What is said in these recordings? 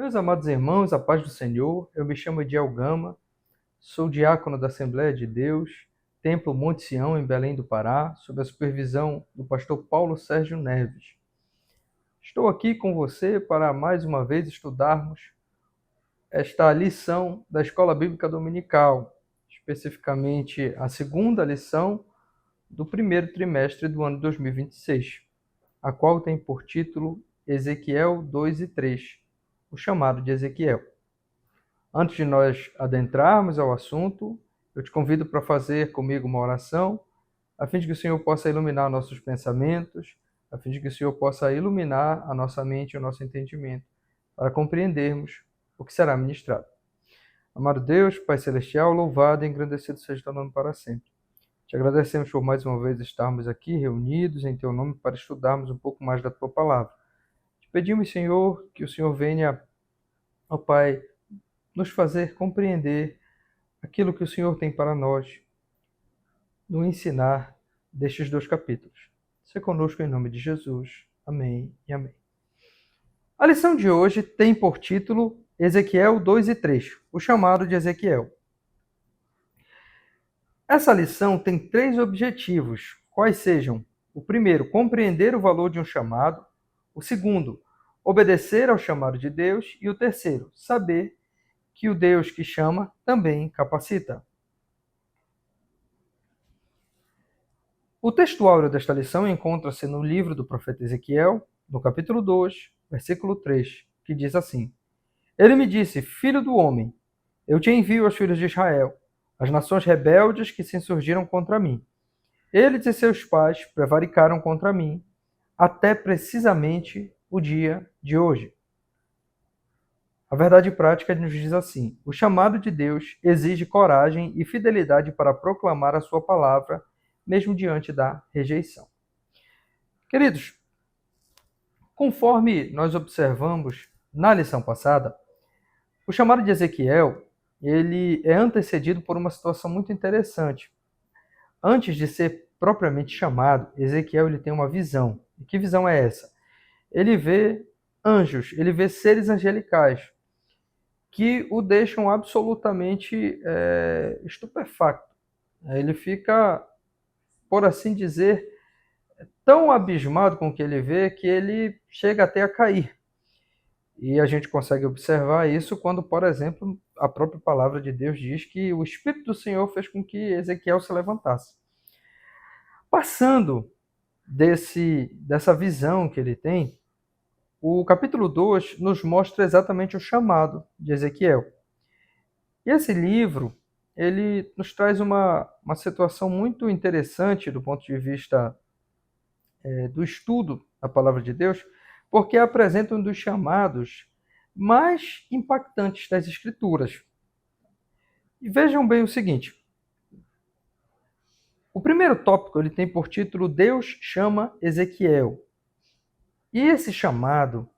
Meus amados irmãos, a paz do Senhor, eu me chamo Ediel Gama, sou diácono da Assembleia de Deus, Templo Monte Sião, em Belém do Pará, sob a supervisão do pastor Paulo Sérgio Neves. Estou aqui com você para mais uma vez estudarmos esta lição da Escola Bíblica Dominical, especificamente a segunda lição do primeiro trimestre do ano 2026, a qual tem por título Ezequiel 2 e 3, o chamado de Ezequiel. Antes de nós adentrarmos ao assunto, eu te convido para fazer comigo uma oração, a fim de que o Senhor possa iluminar nossos pensamentos, a fim de que o Senhor possa iluminar a nossa mente e o nosso entendimento, para compreendermos o que será ministrado. Amado Deus, Pai Celestial, louvado e engrandecido seja o teu nome para sempre. Te agradecemos por mais uma vez estarmos aqui reunidos em teu nome para estudarmos um pouco mais da tua palavra. Te pedimos, Senhor, que o Senhor venha, ó Pai, nos fazer compreender aquilo que o Senhor tem para nós, no ensinar destes 2 capítulos. Seja conosco em nome de Jesus. Amém e amém. A lição de hoje tem por título Ezequiel 2 e 3, o chamado de Ezequiel. Essa lição tem 3 objetivos, quais sejam: o primeiro, compreender o valor de um chamado; o segundo, obedecer ao chamado de Deus; e o terceiro, saber que o Deus que chama também capacita. O texto áureo desta lição encontra-se no livro do profeta Ezequiel, no capítulo 2, versículo 3, que diz assim: Ele me disse, filho do homem, eu te envio aos filhos de Israel, as nações rebeldes que se insurgiram contra mim. Eles e seus pais prevaricaram contra mim, até precisamente o dia de hoje. A verdade prática nos diz assim: o chamado de Deus exige coragem e fidelidade para proclamar a sua palavra, mesmo diante da rejeição. Queridos, conforme nós observamos na lição passada, o chamado de Ezequiel, ele é antecedido por uma situação muito interessante. Antes de ser propriamente chamado, Ezequiel ele tem uma visão. E que visão é essa? Ele vê anjos, ele vê seres angelicais, que o deixam absolutamente estupefacto. Ele fica, por assim dizer, tão abismado com o que ele vê que ele chega até a cair. E a gente consegue observar isso quando, por exemplo, a própria palavra de Deus diz que o Espírito do Senhor fez com que Ezequiel se levantasse. Passando dessa visão que ele tem, o capítulo 2 nos mostra exatamente o chamado de Ezequiel. E esse livro, ele nos traz uma situação muito interessante do ponto de vista do estudo da palavra de Deus, porque apresenta um dos chamados mais impactantes das Escrituras. E vejam bem o seguinte: o primeiro tópico ele tem por título Deus chama Ezequiel. E esse chamado,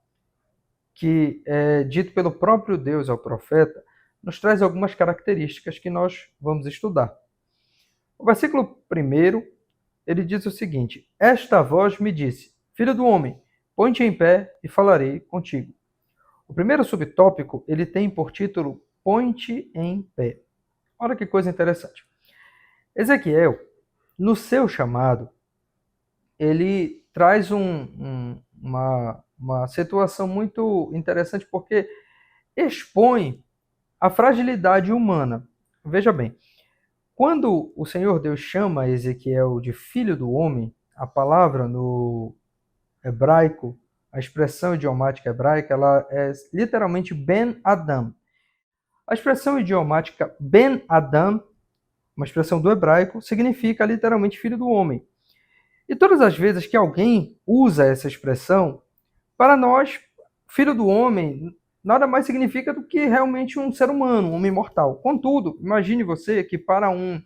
que é dito pelo próprio Deus ao profeta, nos traz algumas características que nós vamos estudar. O versículo 1, ele diz o seguinte: Esta voz me disse, filho do homem, põe-te em pé e falarei contigo. O primeiro subtópico, ele tem por título Põe-te em pé. Olha que coisa interessante. Ezequiel, no seu chamado, ele traz uma situação muito interessante, porque expõe a fragilidade humana. Veja bem, quando o Senhor Deus chama Ezequiel de filho do homem, a palavra no hebraico, a expressão idiomática hebraica, ela é literalmente Ben Adam. A expressão idiomática Ben Adam, uma expressão do hebraico, significa literalmente filho do homem. E todas as vezes que alguém usa essa expressão, para nós, filho do homem nada mais significa do que realmente um ser humano, um homem mortal. Contudo, imagine você que para um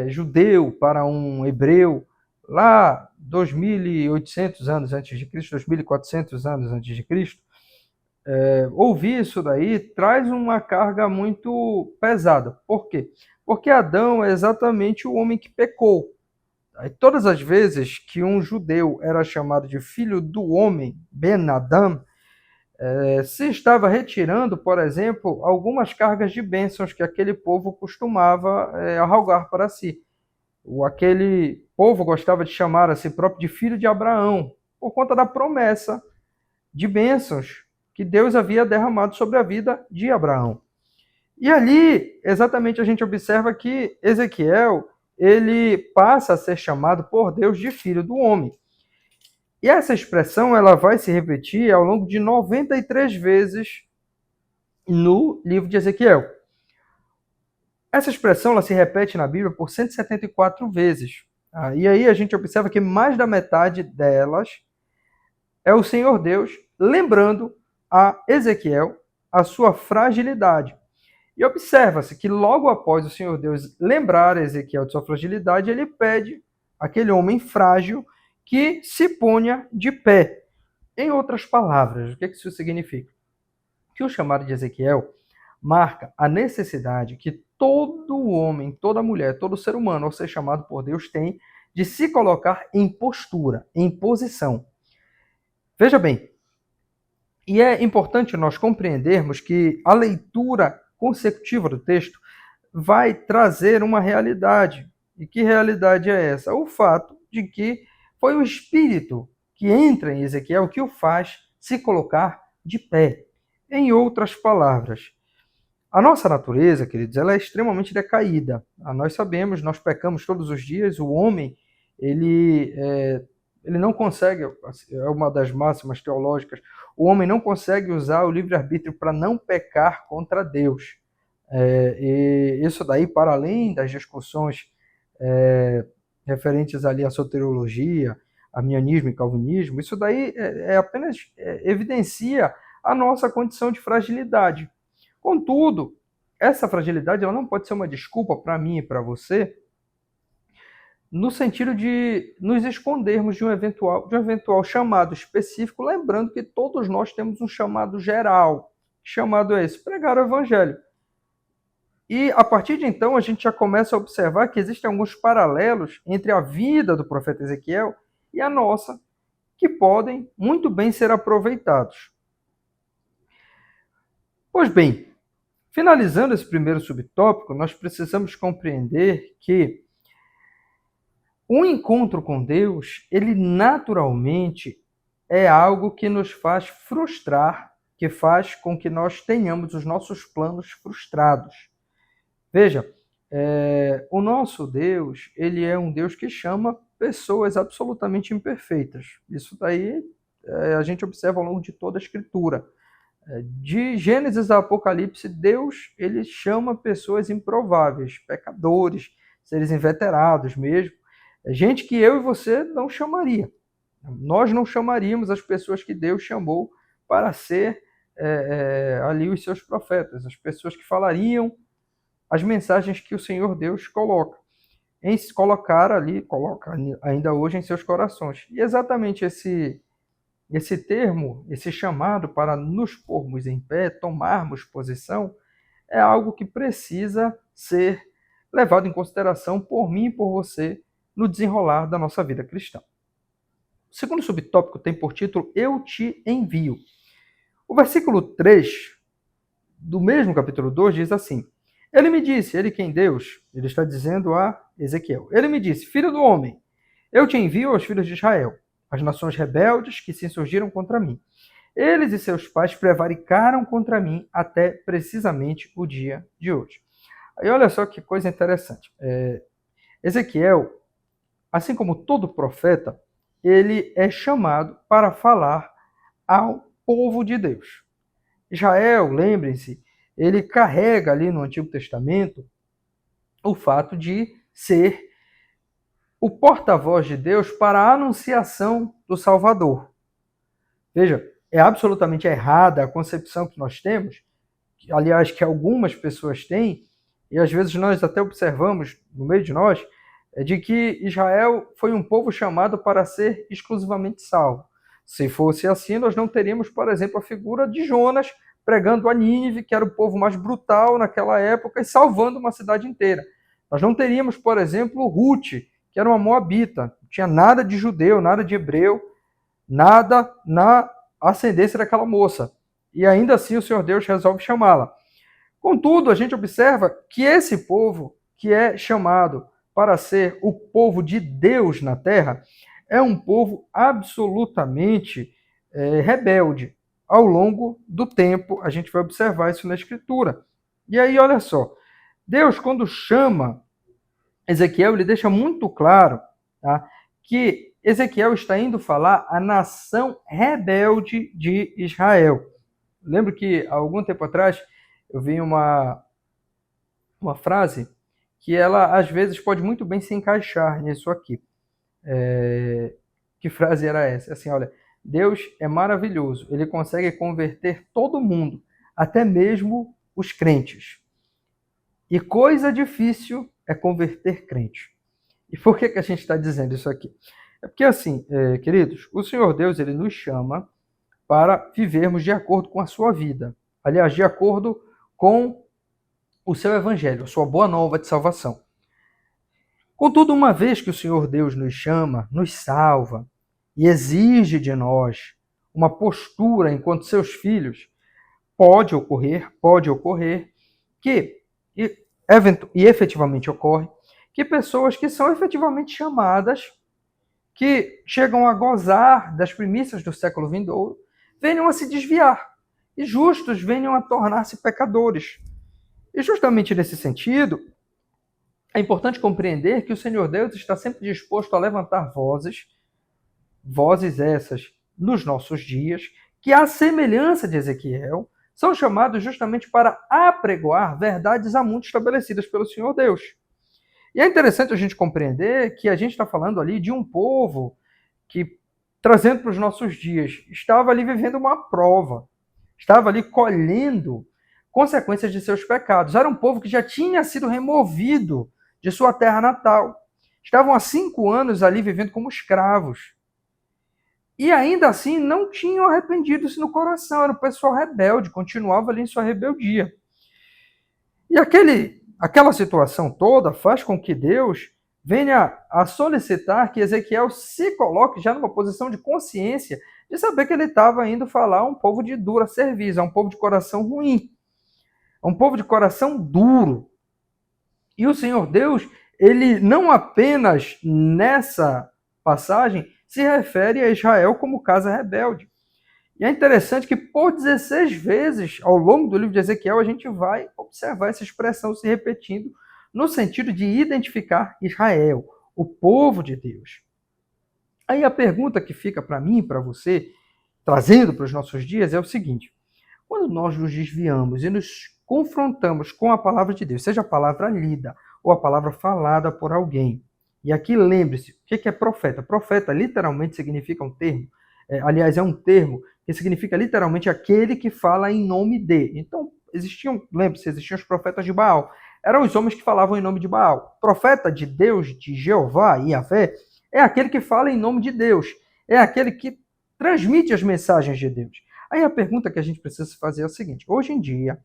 judeu, para um hebreu, lá 2.800 anos antes de Cristo, 2.400 anos antes de Cristo, ouvir isso daí traz uma carga muito pesada. Por quê? Porque Adão é exatamente o homem que pecou. Aí, todas as vezes que um judeu era chamado de filho do homem, Ben Adam, se estava retirando, por exemplo, algumas cargas de bênçãos que aquele povo costumava arrogar para si. Aquele povo gostava de chamar a si próprio de filho de Abraão, por conta da promessa de bênçãos que Deus havia derramado sobre a vida de Abraão. E ali, exatamente, a gente observa que Ezequiel, ele passa a ser chamado por Deus de filho do homem. E essa expressão ela vai se repetir ao longo de 93 vezes no livro de Ezequiel. Essa expressão ela se repete na Bíblia por 174 vezes. E aí a gente observa que mais da metade delas é o Senhor Deus lembrando a Ezequiel a sua fragilidade. E observa-se que logo após o Senhor Deus lembrar a Ezequiel de sua fragilidade, ele pede àquele homem frágil que se ponha de pé. Em outras palavras, o que isso significa? Que o chamado de Ezequiel marca a necessidade que todo homem, toda mulher, todo ser humano, ao ser chamado por Deus, tem de se colocar em postura, em posição. Veja bem, e é importante nós compreendermos que a leitura consecutiva do texto vai trazer uma realidade. E que realidade é essa? O fato de que foi o Espírito que entra em Ezequiel que o faz se colocar de pé. Em outras palavras, a nossa natureza, queridos, ela é extremamente decaída. Nós sabemos, nós pecamos todos os dias, o homem, ele não consegue, é uma das máximas teológicas, o homem não consegue usar o livre-arbítrio para não pecar contra Deus. E isso daí, para além das discussões referentes ali à soteriologia, arminianismo e calvinismo, isso daí apenas evidencia a nossa condição de fragilidade. Contudo, essa fragilidade ela não pode ser uma desculpa para mim e para você, no sentido de nos escondermos de um eventual chamado específico, lembrando que todos nós temos um chamado geral. Que chamado é esse? Pregar o evangelho. E a partir de então a gente já começa a observar que existem alguns paralelos entre a vida do profeta Ezequiel e a nossa, que podem muito bem ser aproveitados. Pois bem, finalizando esse primeiro subtópico, nós precisamos compreender que o encontro com Deus, ele naturalmente é algo que nos faz frustrar, que faz com que nós tenhamos os nossos planos frustrados. Veja, o nosso Deus, ele é um Deus que chama pessoas absolutamente imperfeitas. Isso daí a gente observa ao longo de toda a Escritura. De Gênesis a Apocalipse, Deus ele chama pessoas improváveis, pecadores, seres inveterados mesmo, gente que eu e você não chamaria. Nós não chamaríamos as pessoas que Deus chamou para ser ali os seus profetas, as pessoas que falariam as mensagens que o Senhor Deus coloca ainda hoje em seus corações. E exatamente esse termo, esse chamado para nos pormos em pé, tomarmos posição, é algo que precisa ser levado em consideração por mim e por você no desenrolar da nossa vida cristã. O segundo subtópico tem por título Eu te envio. O versículo 3 do mesmo capítulo 2 diz assim: Ele me disse, ele quem Deus, ele está dizendo a Ezequiel, ele me disse, filho do homem, eu te envio aos filhos de Israel, as nações rebeldes que se insurgiram contra mim. Eles e seus pais prevaricaram contra mim até precisamente o dia de hoje. Aí olha só que coisa interessante. Ezequiel, assim como todo profeta, ele é chamado para falar ao povo de Deus. Israel, lembrem-se, ele carrega ali no Antigo Testamento o fato de ser o porta-voz de Deus para a anunciação do Salvador. Veja, é absolutamente errada a concepção que nós temos, aliás, que algumas pessoas têm, e às vezes nós até observamos no meio de nós, de que Israel foi um povo chamado para ser exclusivamente salvo. Se fosse assim, nós não teríamos, por exemplo, a figura de Jonas pregando a Nínive, que era o povo mais brutal naquela época, e salvando uma cidade inteira. Nós não teríamos, por exemplo, Ruth, que era uma moabita, não tinha nada de judeu, nada de hebreu, nada na ascendência daquela moça. E ainda assim o Senhor Deus resolve chamá-la. Contudo, a gente observa que esse povo, que é chamado para ser o povo de Deus na terra, é um povo absolutamente rebelde. Ao longo do tempo, a gente vai observar isso na Escritura. E aí, olha só, Deus, quando chama Ezequiel, ele deixa muito claro, tá, que Ezequiel está indo falar à nação rebelde de Israel. Lembro que, há algum tempo atrás, eu vi uma frase que ela, às vezes, pode muito bem se encaixar nisso aqui. Que frase era essa? Assim, olha, Deus é maravilhoso, ele consegue converter todo mundo, até mesmo os crentes. E coisa difícil é converter crente. E por que a gente está dizendo isso aqui? É porque, assim, queridos, o Senhor Deus, ele nos chama para vivermos de acordo com a sua vida. Aliás, de acordo com o seu evangelho, a sua boa nova de salvação. Contudo, uma vez que o Senhor Deus nos chama, nos salva e exige de nós uma postura enquanto seus filhos, pode ocorrer que, e efetivamente ocorre, que pessoas que são efetivamente chamadas, que chegam a gozar das primícias do século vindouro, venham a se desviar, e justos venham a tornar-se pecadores. E justamente nesse sentido, é importante compreender que o Senhor Deus está sempre disposto a levantar vozes essas nos nossos dias, que, à semelhança de Ezequiel, são chamados justamente para apregoar verdades há muito estabelecidas pelo Senhor Deus. E é interessante a gente compreender que a gente está falando ali de um povo que, trazendo para os nossos dias, estava ali vivendo uma prova, estava ali colhendo consequências de seus pecados. Era um povo que já tinha sido removido de sua terra natal. Estavam há 5 anos ali vivendo como escravos. E ainda assim não tinham arrependido-se no coração. Era um pessoal rebelde, continuava ali em sua rebeldia. E aquela situação toda faz com que Deus venha a solicitar que Ezequiel se coloque já numa posição de consciência, de saber que ele estava indo falar a um povo de dura cerviz, a um povo de coração ruim, a um povo de coração duro. E o Senhor Deus, ele não apenas nessa passagem se refere a Israel como casa rebelde. E é interessante que por 16 vezes ao longo do livro de Ezequiel a gente vai observar essa expressão se repetindo no sentido de identificar Israel, o povo de Deus. Aí a pergunta que fica para mim e para você, trazendo para os nossos dias, é o seguinte: quando nós nos desviamos e nos confrontamos com a palavra de Deus, seja a palavra lida ou a palavra falada por alguém, e aqui lembre-se, o que é profeta? Profeta literalmente significa um termo, aliás, é um termo que significa literalmente aquele que fala em nome de. Então, lembre-se, existiam os profetas de Baal. Eram os homens que falavam em nome de Baal. Profeta de Deus, de Jeová, Yahvé, é aquele que fala em nome de Deus. É aquele que transmite as mensagens de Deus. Aí a pergunta que a gente precisa se fazer é a seguinte: hoje em dia,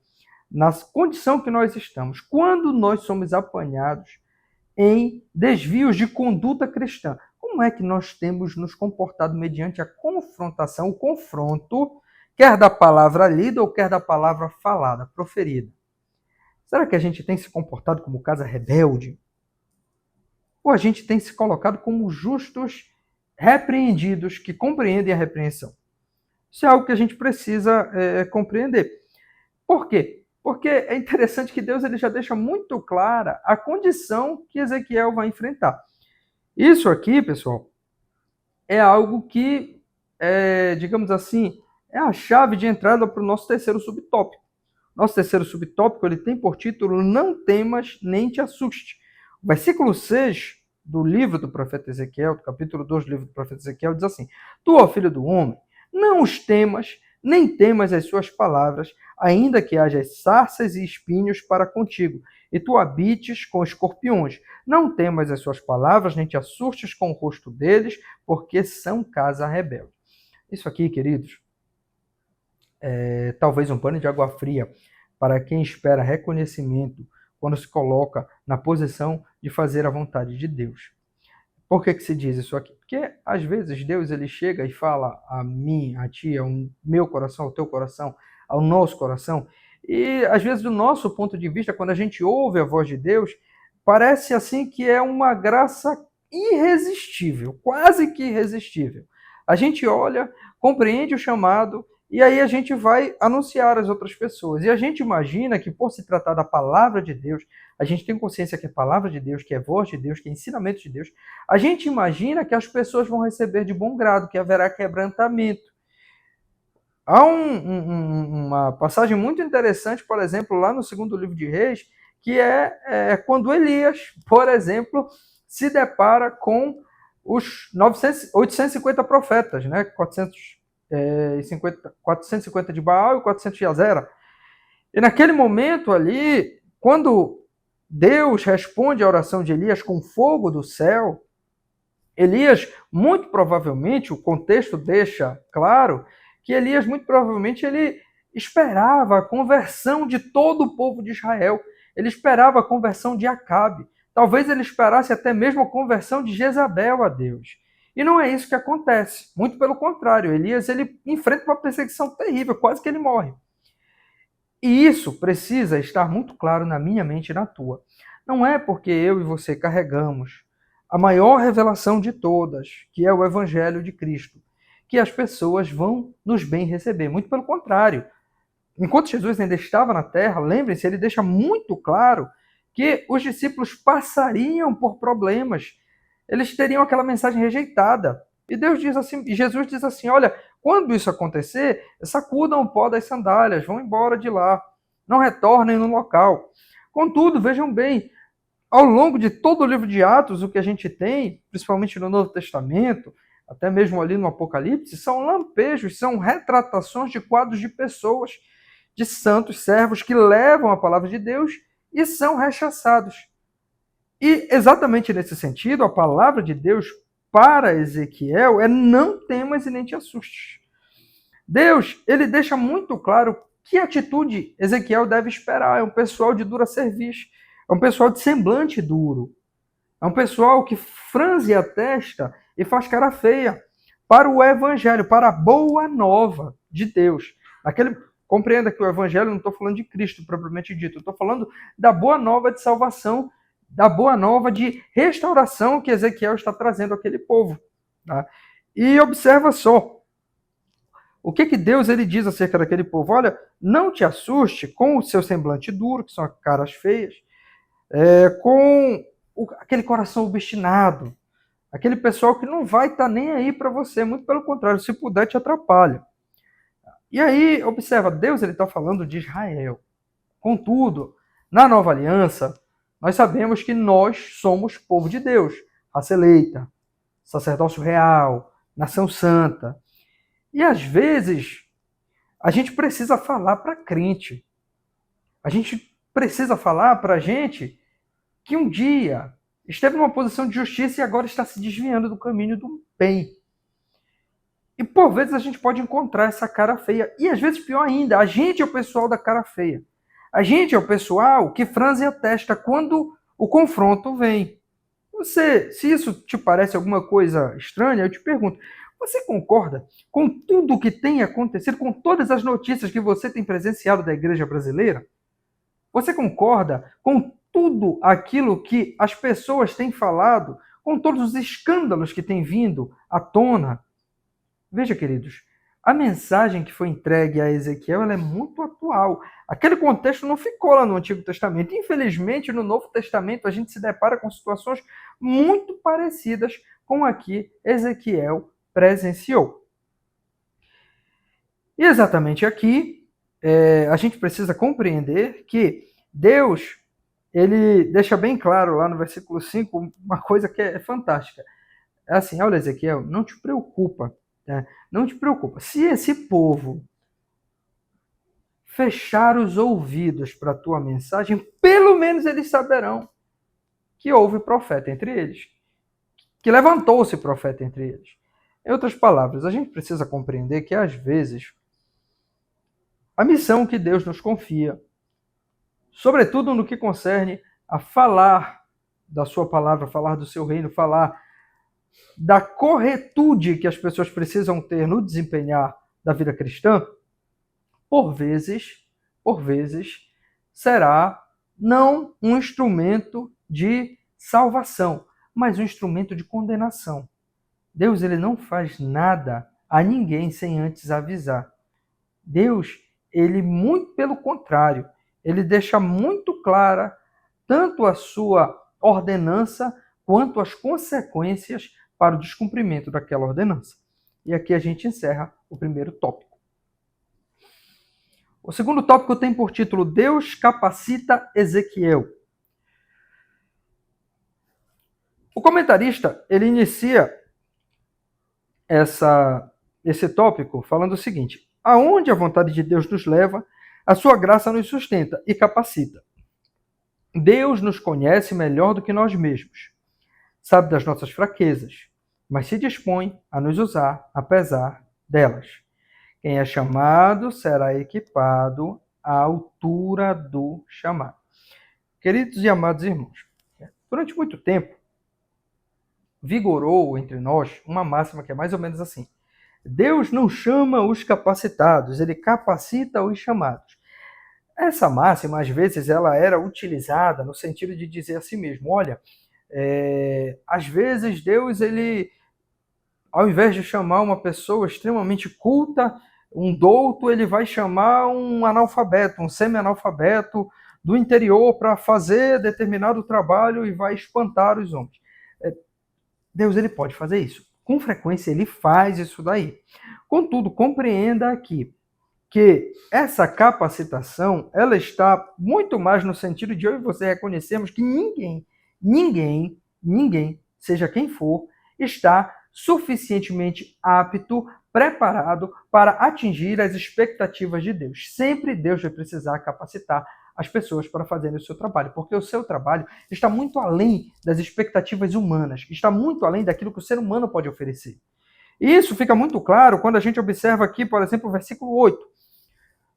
na condição que nós estamos, quando nós somos apanhados em desvios de conduta cristã, como é que nós temos nos comportado mediante a confrontação, o confronto, quer da palavra lida ou quer da palavra falada, proferida? Será que a gente tem se comportado como casa rebelde? Ou a gente tem se colocado como justos repreendidos que compreendem a repreensão? Isso é algo que a gente precisa compreender. Por quê? Porque é interessante que Deus ele já deixa muito clara a condição que Ezequiel vai enfrentar. Isso aqui, pessoal, é algo que, digamos assim, é a chave de entrada para o nosso terceiro subtópico. Nosso terceiro subtópico ele tem por título Não temas nem te assuste. O versículo 6 do livro do profeta Ezequiel, do capítulo 2 do livro do profeta Ezequiel, diz assim: Tu, ó filho do homem, não os temas, nem temas as suas palavras, ainda que haja sarças e espinhos para contigo, e tu habites com escorpiões. Não temas as suas palavras, nem te assustes com o rosto deles, porque são casa rebelde. Isso aqui, queridos, talvez um pano de água fria para quem espera reconhecimento quando se coloca na posição de fazer a vontade de Deus. Por que se diz isso aqui? Porque, às vezes, Deus ele chega e fala a mim, a ti, ao meu coração, ao teu coração, ao nosso coração. E às vezes, do nosso ponto de vista, quando a gente ouve a voz de Deus, parece assim que é uma graça irresistível, quase que irresistível. A gente olha, compreende o chamado e aí a gente vai anunciar às outras pessoas. E a gente imagina que, por se tratar da palavra de Deus, a gente tem consciência que é palavra de Deus, que é voz de Deus, que é ensinamento de Deus, a gente imagina que as pessoas vão receber de bom grado, que haverá quebrantamento. Há uma passagem muito interessante, por exemplo, lá no segundo livro de Reis, que é quando Elias, por exemplo, se depara com os 850 profetas, né? 450 de Baal e 400 de Azera. E naquele momento ali, quando Deus responde à oração de Elias com fogo do céu, Elias, muito provavelmente, o contexto deixa claro, que Elias, muito provavelmente, ele esperava a conversão de todo o povo de Israel. Ele esperava a conversão de Acabe. Talvez ele esperasse até mesmo a conversão de Jezabel a Deus. E não é isso que acontece. Muito pelo contrário, Elias ele enfrenta uma perseguição terrível, quase que ele morre. E isso precisa estar muito claro na minha mente e na tua. Não é porque eu e você carregamos a maior revelação de todas, que é o Evangelho de Cristo, que as pessoas vão nos bem receber. Muito pelo contrário. Enquanto Jesus ainda estava na terra, lembrem-se, ele deixa muito claro que os discípulos passariam por problemas. Eles teriam aquela mensagem rejeitada. E Deus diz assim, e Jesus diz assim: olha, quando isso acontecer, sacudam o pó das sandálias, vão embora de lá, não retornem no local. Contudo, vejam bem, ao longo de todo o livro de Atos, o que a gente tem, principalmente no Novo Testamento, até mesmo ali no Apocalipse, são lampejos, são retratações de quadros de pessoas, de santos servos que levam a palavra de Deus e são rechaçados. E exatamente nesse sentido, a palavra de Deus para Ezequiel é: não temas e nem te assustes. Deus, ele deixa muito claro que atitude Ezequiel deve esperar. É um pessoal de dura cerviz, é um pessoal de semblante duro, é um pessoal que franze a testa e faz cara feia para o evangelho, para a boa nova de Deus. Compreenda que o evangelho, não estou falando de Cristo propriamente dito, eu estou falando da boa nova de salvação, da boa nova de restauração que Ezequiel está trazendo àquele povo. Tá? E observa só, o que Deus ele diz acerca daquele povo? Olha, não te assuste com o seu semblante duro, que são caras feias, com aquele coração obstinado, aquele pessoal que não vai estar nem aí para você, muito pelo contrário, se puder te atrapalha. E aí, observa, Deus ele está falando de Israel. Contudo, na nova aliança, nós sabemos que nós somos povo de Deus, raça eleita, sacerdócio real, nação santa. E às vezes, a gente precisa falar para crente. A gente precisa falar para gente que um dia esteve numa posição de justiça e agora está se desviando do caminho do bem. E por vezes a gente pode encontrar essa cara feia. E às vezes, pior ainda, a gente é o pessoal da cara feia. A gente é o pessoal que franze a testa quando o confronto vem. Se isso te parece alguma coisa estranha, eu te pergunto, você concorda com tudo o que tem acontecido, com todas as notícias que você tem presenciado da igreja brasileira? Você concorda com tudo aquilo que as pessoas têm falado, com todos os escândalos que têm vindo à tona? Veja, queridos, a mensagem que foi entregue a Ezequiel ela é muito atual. Aquele contexto não ficou lá no Antigo Testamento. Infelizmente, no Novo Testamento, a gente se depara com situações muito parecidas com a que Ezequiel presenciou. E exatamente aqui, a gente precisa compreender que Deus, ele deixa bem claro lá no versículo 5, uma coisa que é fantástica. É assim: olha, Ezequiel, não te preocupa. Não te preocupa. Se esse povo fechar os ouvidos para a tua mensagem, pelo menos eles saberão que houve profeta entre eles, que levantou-se profeta entre eles. Em outras palavras, a gente precisa compreender que, às vezes, a missão que Deus nos confia, sobretudo no que concerne a falar da sua palavra, falar do seu reino, falar da corretude que as pessoas precisam ter no desempenhar da vida cristã, por vezes, será não um instrumento de salvação, mas um instrumento de condenação. Deus ele não faz nada a ninguém sem antes avisar. Deus, ele muito pelo contrário, ele deixa muito clara tanto a sua ordenança quanto as consequências para o descumprimento daquela ordenança. E aqui a gente encerra o primeiro tópico. O segundo tópico tem por título Deus capacita Ezequiel. O comentarista, ele inicia esse tópico falando o seguinte: aonde a vontade de Deus nos leva, a sua graça nos sustenta e capacita. Deus nos conhece melhor do que nós mesmos, sabe das nossas fraquezas, mas se dispõe a nos usar apesar delas. Quem é chamado será equipado à altura do chamado. Queridos e amados irmãos, durante muito tempo, vigorou entre nós uma máxima que é mais ou menos assim: Deus não chama os capacitados, ele capacita os chamados. Essa máxima, às vezes, ela era utilizada no sentido de dizer a si mesmo: olha, às vezes Deus, ele, ao invés de chamar uma pessoa extremamente culta, um douto, ele vai chamar um analfabeto, um semi-analfabeto do interior para fazer determinado trabalho e vai espantar os homens. Deus, ele pode fazer isso. Com frequência, ele faz isso daí. Contudo, compreenda aqui que essa capacitação, ela está muito mais no sentido de eu e você reconhecermos que ninguém, seja quem for, está suficientemente apto, preparado para atingir as expectativas de Deus. Sempre Deus vai precisar capacitar as pessoas para fazerem o seu trabalho, porque o seu trabalho está muito além das expectativas humanas, está muito além daquilo que o ser humano pode oferecer. E isso fica muito claro quando a gente observa aqui, por exemplo, o versículo 8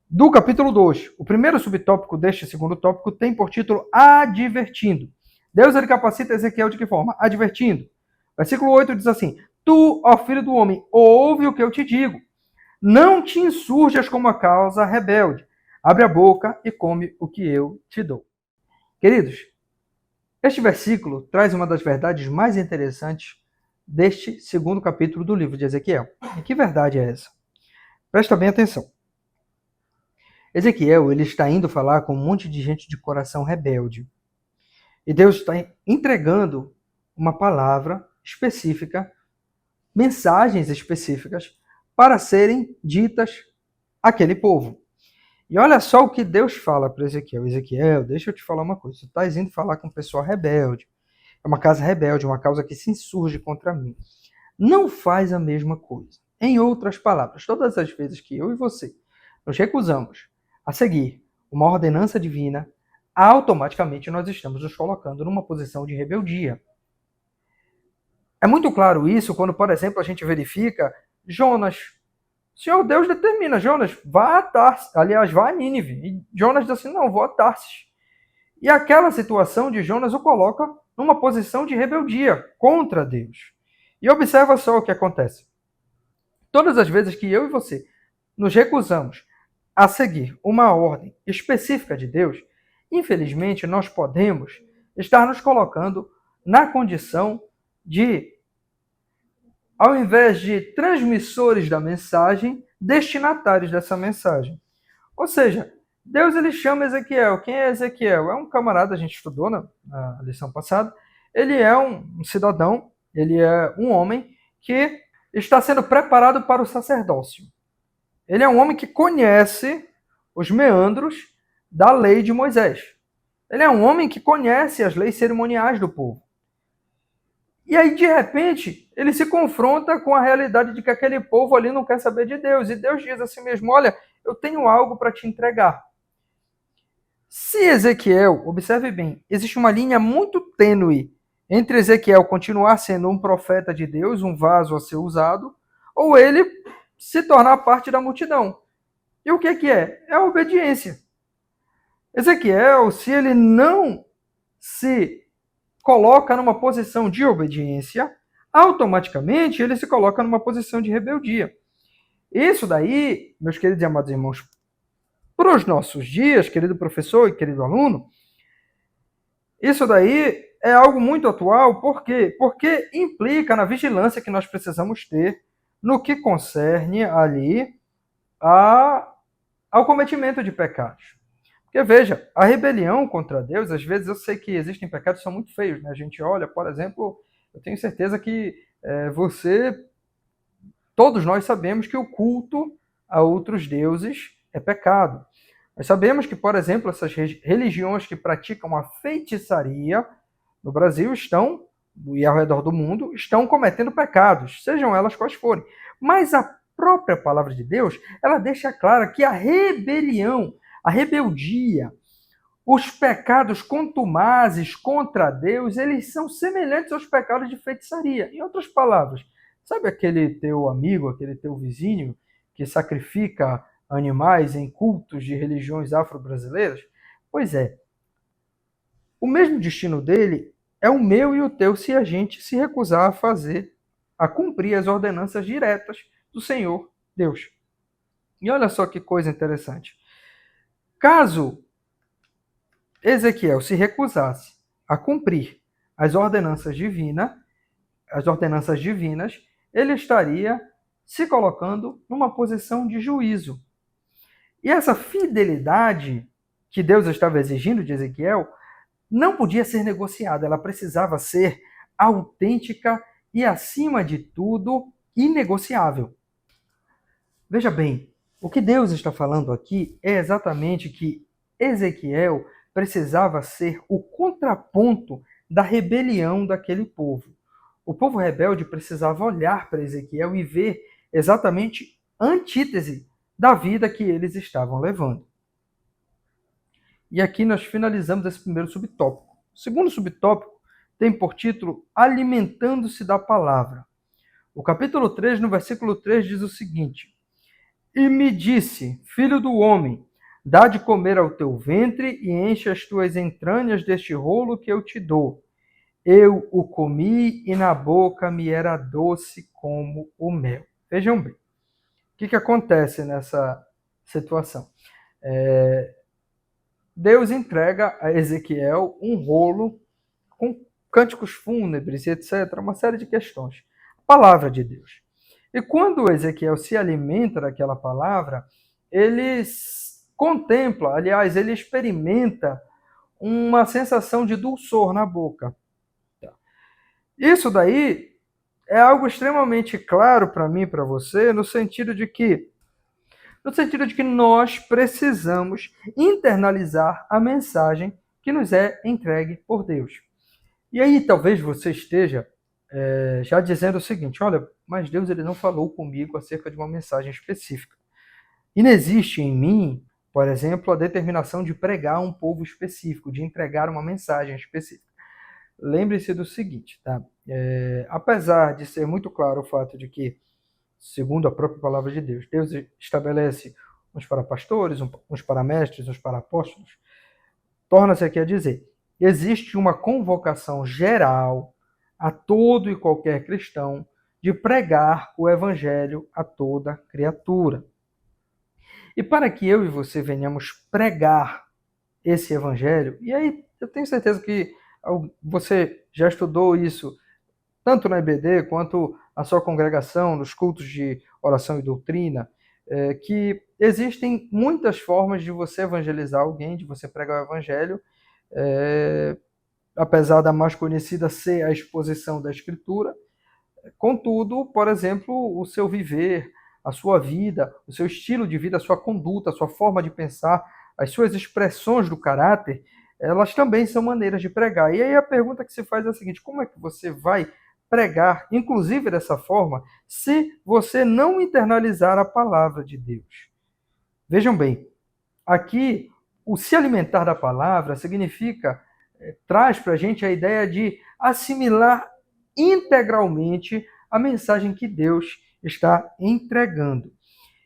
do capítulo 2. O primeiro subtópico deste segundo tópico tem por título Advertindo. Deus ele capacita Ezequiel de que forma? Advertindo. Versículo 8 diz assim: Tu, ó filho do homem, ouve o que eu te digo. Não te insurjas como a causa rebelde. Abre a boca e come o que eu te dou. Queridos, este versículo traz uma das verdades mais interessantes deste segundo capítulo do livro de Ezequiel. E que verdade é essa? Presta bem atenção. Ezequiel, ele está indo falar com um monte de gente de coração rebelde. E Deus está entregando uma palavra específica, mensagens específicas para serem ditas àquele povo. E olha só o que Deus fala para Ezequiel. Ezequiel, deixa eu te falar uma coisa. Você está indo falar com um pessoal rebelde. É uma casa rebelde, uma causa que se insurge contra mim. Não faz a mesma coisa. Em outras palavras, todas as vezes que eu e você nos recusamos a seguir uma ordenança divina, automaticamente nós estamos nos colocando numa posição de rebeldia. É muito claro isso quando, por exemplo, a gente verifica Jonas. O Senhor Deus determina, Jonas, vá a Tarsis, aliás, vá a Nínive. E Jonas diz assim, não, vou a Tarsis. E aquela situação de Jonas o coloca numa posição de rebeldia contra Deus. E observa só o que acontece. Todas as vezes que eu e você nos recusamos a seguir uma ordem específica de Deus, infelizmente nós podemos estar nos colocando na condição de, ao invés de transmissores da mensagem, destinatários dessa mensagem. Ou seja, Deus ele chama Ezequiel. Quem é Ezequiel? É um camarada, a gente estudou na lição passada. Ele é um cidadão, ele é um homem que está sendo preparado para o sacerdócio. Ele é um homem que conhece os meandros da lei de Moisés. Ele é um homem que conhece as leis cerimoniais do povo. E aí, de repente, ele se confronta com a realidade de que aquele povo ali não quer saber de Deus. E Deus diz assim mesmo, olha, eu tenho algo para te entregar. Se Ezequiel, observe bem, existe uma linha muito tênue entre Ezequiel continuar sendo um profeta de Deus, um vaso a ser usado, ou ele se tornar parte da multidão. E o que é? É a obediência. Ezequiel, se ele não se coloca numa posição de obediência, automaticamente ele se coloca numa posição de rebeldia. Isso daí, meus queridos e amados irmãos, Para os nossos dias, querido professor e querido aluno, isso daí é algo muito atual, por quê? Porque implica na vigilância que nós precisamos ter no que concerne ali ao cometimento de pecados. Porque veja, a rebelião contra Deus, às vezes eu sei que existem pecados que são muito feios, né? A gente olha, por exemplo, eu tenho certeza que todos nós sabemos que o culto a outros deuses é pecado. Nós sabemos que, por exemplo, essas religiões que praticam a feitiçaria no Brasil estão, e ao redor do mundo, estão cometendo pecados, sejam elas quais forem. Mas a própria palavra de Deus, ela deixa clara que a rebelião, a rebeldia, os pecados contumazes contra Deus, eles são semelhantes aos pecados de feitiçaria. Em outras palavras, sabe aquele teu amigo, aquele teu vizinho que sacrifica animais em cultos de religiões afro-brasileiras? Pois é, o mesmo destino dele é o meu e o teu se a gente se recusar a fazer, a cumprir as ordenanças diretas do Senhor Deus. E olha só que coisa interessante. Caso Ezequiel se recusasse a cumprir as ordenanças divinas, ele estaria se colocando numa posição de juízo. E essa fidelidade que Deus estava exigindo de Ezequiel não podia ser negociada, ela precisava ser autêntica e, acima de tudo, inegociável. Veja bem, o que Deus está falando aqui é exatamente que Ezequiel precisava ser o contraponto da rebelião daquele povo. O povo rebelde precisava olhar para Ezequiel e ver exatamente a antítese da vida que eles estavam levando. E aqui nós finalizamos esse primeiro subtópico. O segundo subtópico tem por título Alimentando-se da Palavra. O capítulo 3, no versículo 3, diz o seguinte: E me disse, filho do homem, dá de comer ao teu ventre e enche as tuas entranhas deste rolo que eu te dou. Eu o comi e na boca me era doce como o mel. Vejam bem, o que acontece nessa situação? Deus entrega a Ezequiel um rolo com cânticos fúnebres e etc., uma série de questões. A palavra de Deus. E quando Ezequiel se alimenta daquela palavra, ele contempla, aliás, ele experimenta uma sensação de dulçor na boca. Isso daí é algo extremamente claro para mim e para você, no sentido de que nós precisamos internalizar a mensagem que nos é entregue por Deus. E aí talvez você esteja já dizendo o seguinte: olha, mas Deus ele não falou comigo acerca de uma mensagem específica. E não existe em mim, por exemplo, a determinação de pregar a um povo específico, de entregar uma mensagem específica. Lembre-se do seguinte, tá? Apesar de ser muito claro o fato de que, segundo a própria palavra de Deus, Deus estabelece uns para pastores, uns para mestres, uns para apóstolos, torna-se aqui a dizer, existe uma convocação geral a todo e qualquer cristão de pregar o evangelho a toda criatura. E para que eu e você venhamos pregar esse evangelho, e aí eu tenho certeza que você já estudou isso tanto na IBD quanto na sua congregação, nos cultos de oração e doutrina, que existem muitas formas de você evangelizar alguém, de você pregar o evangelho, apesar da mais conhecida ser a exposição da Escritura. Contudo, por exemplo, o seu viver, a sua vida, o seu estilo de vida, a sua conduta, a sua forma de pensar, as suas expressões do caráter, elas também são maneiras de pregar. E aí a pergunta que se faz é a seguinte: como é que você vai pregar, inclusive dessa forma, se você não internalizar a palavra de Deus? Vejam bem, aqui o se alimentar da palavra significa, traz para a gente a ideia de assimilar integralmente a mensagem que Deus está entregando.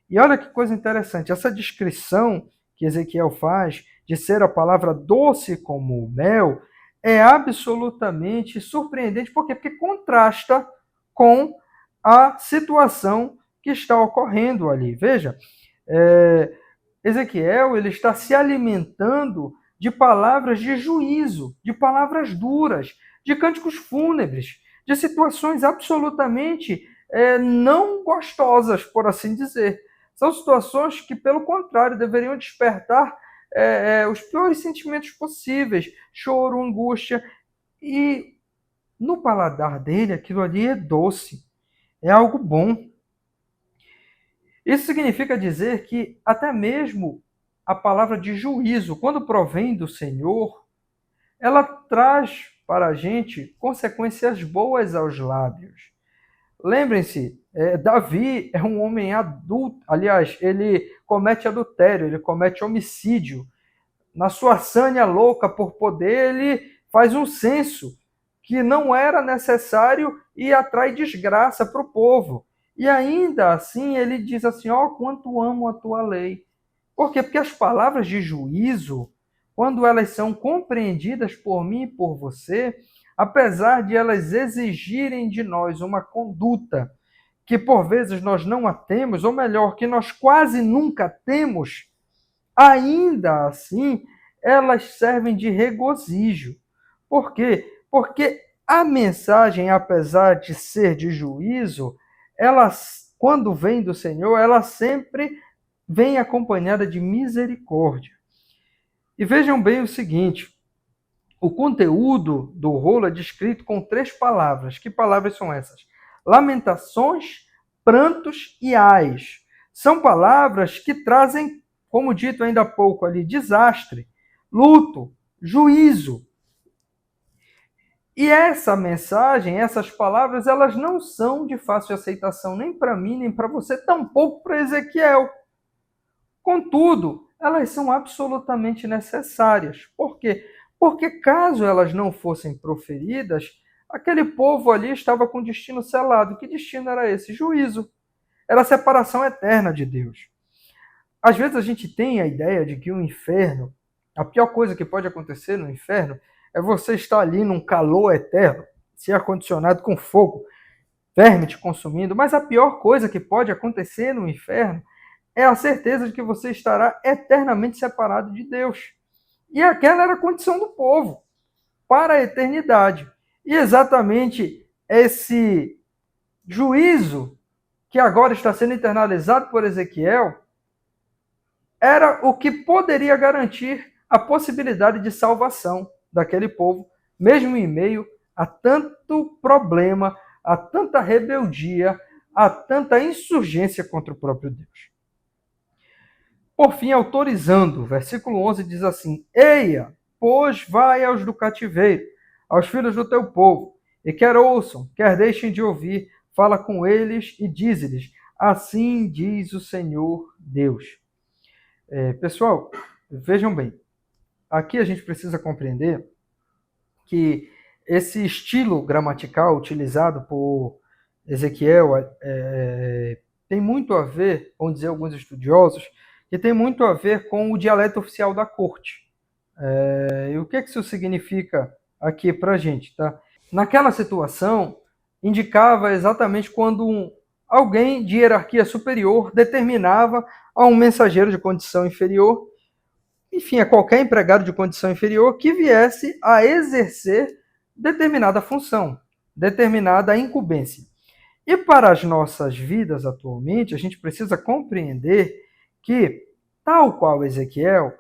E olha que coisa interessante, essa descrição que Ezequiel faz de ser a palavra doce como o mel é absolutamente surpreendente. Por quê? Porque contrasta com a situação que está ocorrendo ali. Veja, Ezequiel ele está se alimentando de palavras de juízo, de palavras duras, de cânticos fúnebres, de situações absolutamente não gostosas, por assim dizer. São situações que, pelo contrário, deveriam despertar os piores sentimentos possíveis, choro, angústia, e no paladar dele aquilo ali é doce, é algo bom. Isso significa dizer que até mesmo a palavra de juízo, quando provém do Senhor, ela traz para a gente consequências boas aos lábios. Lembrem-se, Davi é um homem adulto, aliás, ele comete adultério, ele comete homicídio. Na sua sânia louca por poder, ele faz um censo que não era necessário e atrai desgraça para o povo. E ainda assim ele diz assim: ó, quanto amo a tua lei. Por quê? Porque as palavras de juízo, quando elas são compreendidas por mim e por você, apesar de elas exigirem de nós uma conduta que por vezes nós não a temos, ou melhor, que nós quase nunca temos, ainda assim elas servem de regozijo. Por quê? Porque a mensagem, apesar de ser de juízo, ela, quando vem do Senhor, ela sempre vem acompanhada de misericórdia. E vejam bem o seguinte: o conteúdo do rolo é descrito com 3 palavras. Que palavras são essas? Lamentações, prantos e ais. São palavras que trazem, como dito ainda há pouco ali, desastre, luto, juízo. E essa mensagem, essas palavras, elas não são de fácil aceitação nem para mim, nem para você, tampouco para Ezequiel. Contudo, elas são absolutamente necessárias. Por quê? Porque caso elas não fossem proferidas, aquele povo ali estava com destino selado. Que destino era esse? Juízo. Era a separação eterna de Deus. Às vezes a gente tem a ideia de que o inferno, a pior coisa que pode acontecer no inferno, é você estar ali num calor eterno, ser ar-condicionado com fogo, verme te consumindo. Mas a pior coisa que pode acontecer no inferno é a certeza de que você estará eternamente separado de Deus. E aquela era a condição do povo para a eternidade. E exatamente esse juízo que agora está sendo internalizado por Ezequiel era o que poderia garantir a possibilidade de salvação daquele povo, mesmo em meio a tanto problema, a tanta rebeldia, a tanta insurgência contra o próprio Deus. Por fim, autorizando, versículo 11 diz assim: Eia, pois vai aos do cativeiro, aos filhos do teu povo, e quer ouçam, quer deixem de ouvir, fala com eles e dize-lhes: assim diz o Senhor Deus. Pessoal, vejam bem, aqui a gente precisa compreender que esse estilo gramatical utilizado por Ezequiel tem muito a ver, vão dizer alguns estudiosos, que tem muito a ver com o dialeto oficial da corte. E o que isso significa aqui para a gente? Tá? Naquela situação, indicava exatamente quando alguém de hierarquia superior determinava a um mensageiro de condição inferior, enfim, a qualquer empregado de condição inferior que viesse a exercer determinada função, determinada incumbência. E para as nossas vidas atualmente, a gente precisa compreender que, tal qual Ezequiel,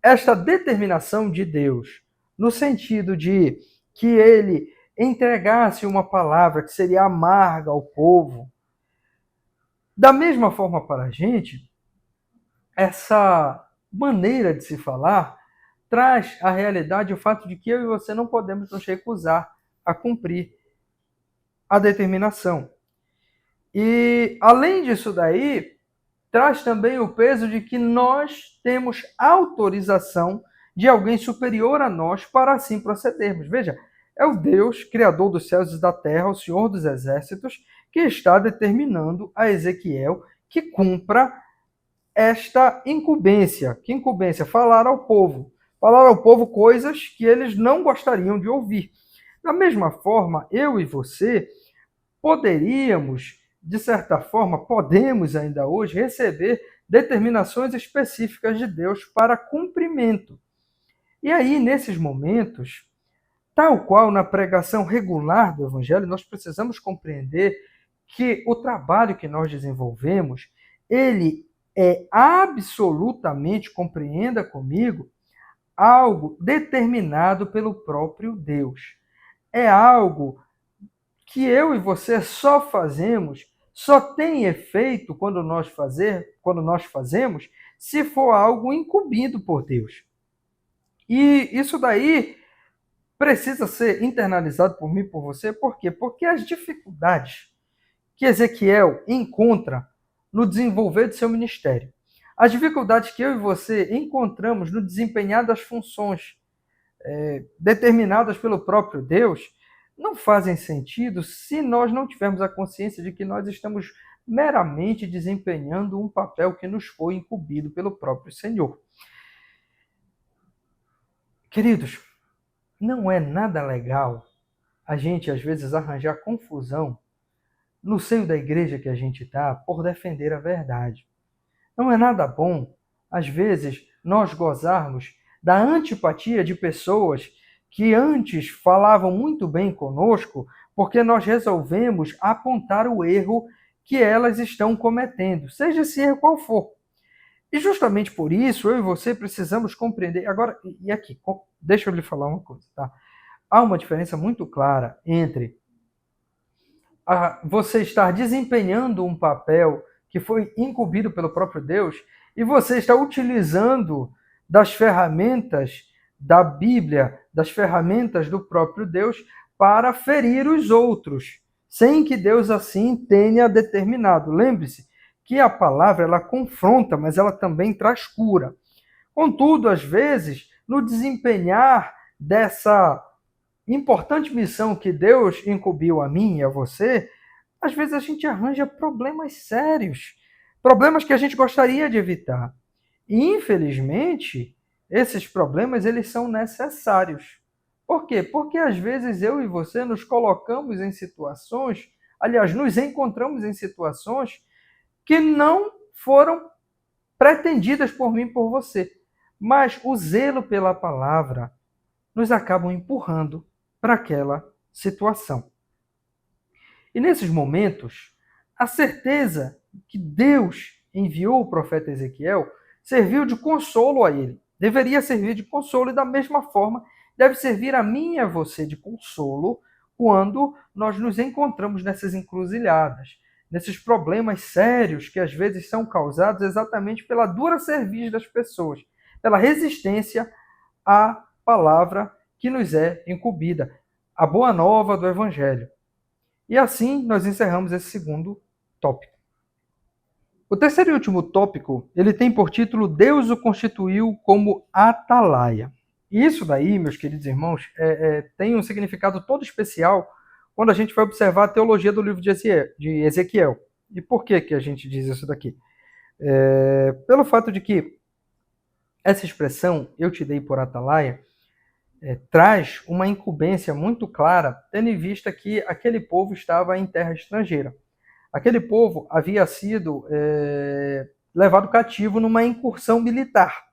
esta determinação de Deus, no sentido de que ele entregasse uma palavra que seria amarga ao povo, da mesma forma para a gente, essa maneira de se falar traz à realidade o fato de que eu e você não podemos nos recusar a cumprir a determinação. E, além disso daí, traz também o peso de que nós temos autorização de alguém superior a nós para assim procedermos. Veja, é o Deus, Criador dos céus e da terra, o Senhor dos exércitos, que está determinando a Ezequiel que cumpra esta incumbência. Que incumbência? Falar ao povo. Falar ao povo coisas que eles não gostariam de ouvir. Da mesma forma, eu e você poderíamos, de certa forma, podemos ainda hoje receber determinações específicas de Deus para cumprimento. E aí, nesses momentos, tal qual na pregação regular do Evangelho, nós precisamos compreender que o trabalho que nós desenvolvemos, ele é absolutamente, compreenda comigo, algo determinado pelo próprio Deus. É algo que eu e você só fazemos, só tem efeito quando nós fazemos, se for algo incumbido por Deus. E isso daí precisa ser internalizado por mim e por você, por quê? Porque as dificuldades que Ezequiel encontra no desenvolver de seu ministério, as dificuldades que eu e você encontramos no desempenhar das funções determinadas pelo próprio Deus, não fazem sentido se nós não tivermos a consciência de que nós estamos meramente desempenhando um papel que nos foi incumbido pelo próprio Senhor. Queridos, não é nada legal a gente, às vezes, arranjar confusão no seio da igreja que a gente está por defender a verdade. Não é nada bom, às vezes, nós gozarmos da antipatia de pessoas que antes falavam muito bem conosco, porque nós resolvemos apontar o erro que elas estão cometendo, seja esse erro qual for. E justamente por isso, eu e você precisamos compreender. Agora, e aqui, deixa eu lhe falar uma coisa, tá? Há uma diferença muito clara entre você estar desempenhando um papel que foi incumbido pelo próprio Deus e você está utilizando das ferramentas da Bíblia, das ferramentas do próprio Deus para ferir os outros, sem que Deus assim tenha determinado. Lembre-se que a palavra ela confronta, mas ela também traz cura. Contudo, às vezes, no desempenhar dessa importante missão que Deus incumbiu a mim e a você, às vezes a gente arranja problemas sérios, problemas que a gente gostaria de evitar. E, infelizmente, esses problemas eles são necessários. Por quê? Porque às vezes eu e você nos colocamos em situações, aliás, nos encontramos em situações que não foram pretendidas por mim e por você. Mas o zelo pela palavra nos acabam empurrando para aquela situação. E nesses momentos, a certeza que Deus enviou o profeta Ezequiel serviu de consolo a ele. Deveria servir de consolo e da mesma forma deve servir a mim e a você de consolo quando nós nos encontramos nessas encruzilhadas, nesses problemas sérios que às vezes são causados exatamente pela dura cerviz das pessoas, pela resistência à palavra que nos é incumbida, a boa nova do Evangelho. E assim nós encerramos esse segundo tópico. O terceiro e último tópico, ele tem por título Deus o constituiu como atalaia. E isso daí, meus queridos irmãos, tem um significado todo especial quando a gente vai observar a teologia do livro de Ezequiel. E por que a gente diz isso daqui? Pelo fato de que essa expressão, eu te dei por atalaia, traz uma incumbência muito clara, tendo em vista que aquele povo estava em terra estrangeira. Aquele povo havia sido levado cativo numa incursão militar.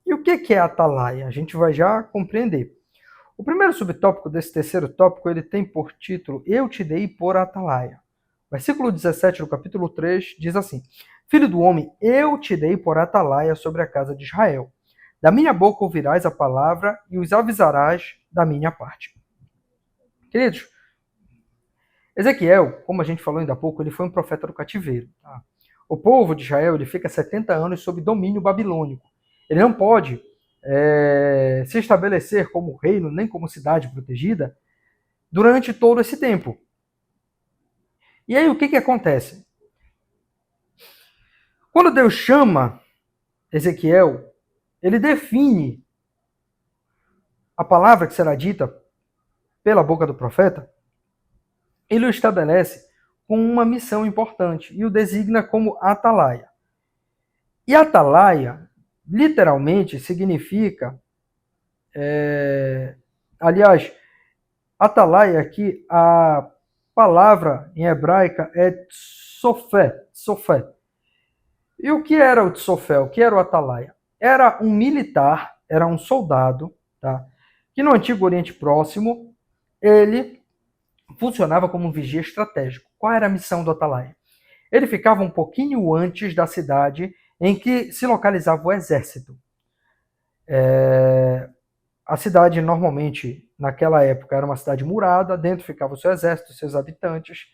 E o que é atalaia? A gente vai já compreender. O primeiro subtópico desse terceiro tópico, ele tem por título Eu te dei por atalaia. Versículo 17 do capítulo 3 diz assim: Filho do homem, eu te dei por atalaia sobre a casa de Israel. Da minha boca ouvirás a palavra e os avisarás da minha parte. Queridos, Ezequiel, como a gente falou ainda há pouco, ele foi um profeta do cativeiro. Tá? O povo de Israel ele fica 70 anos sob domínio babilônico. Ele não pode se estabelecer como reino, nem como cidade protegida, durante todo esse tempo. E aí o que acontece? Quando Deus chama Ezequiel, ele define a palavra que será dita pela boca do profeta, ele o estabelece com uma missão importante e o designa como atalaia. E atalaia, literalmente, significa... aliás, atalaia aqui, a palavra em hebraica é sofé. E o que era o Tsofel? O que era o Atalaia? Era um militar, era um soldado, tá? Que no Antigo Oriente Próximo, ele funcionava como um vigia estratégico. Qual era a missão do Atalaia? Ele ficava um pouquinho antes da cidade em que se localizava o exército. A cidade, normalmente, naquela época, era uma cidade murada, dentro ficava o seu exército, seus habitantes,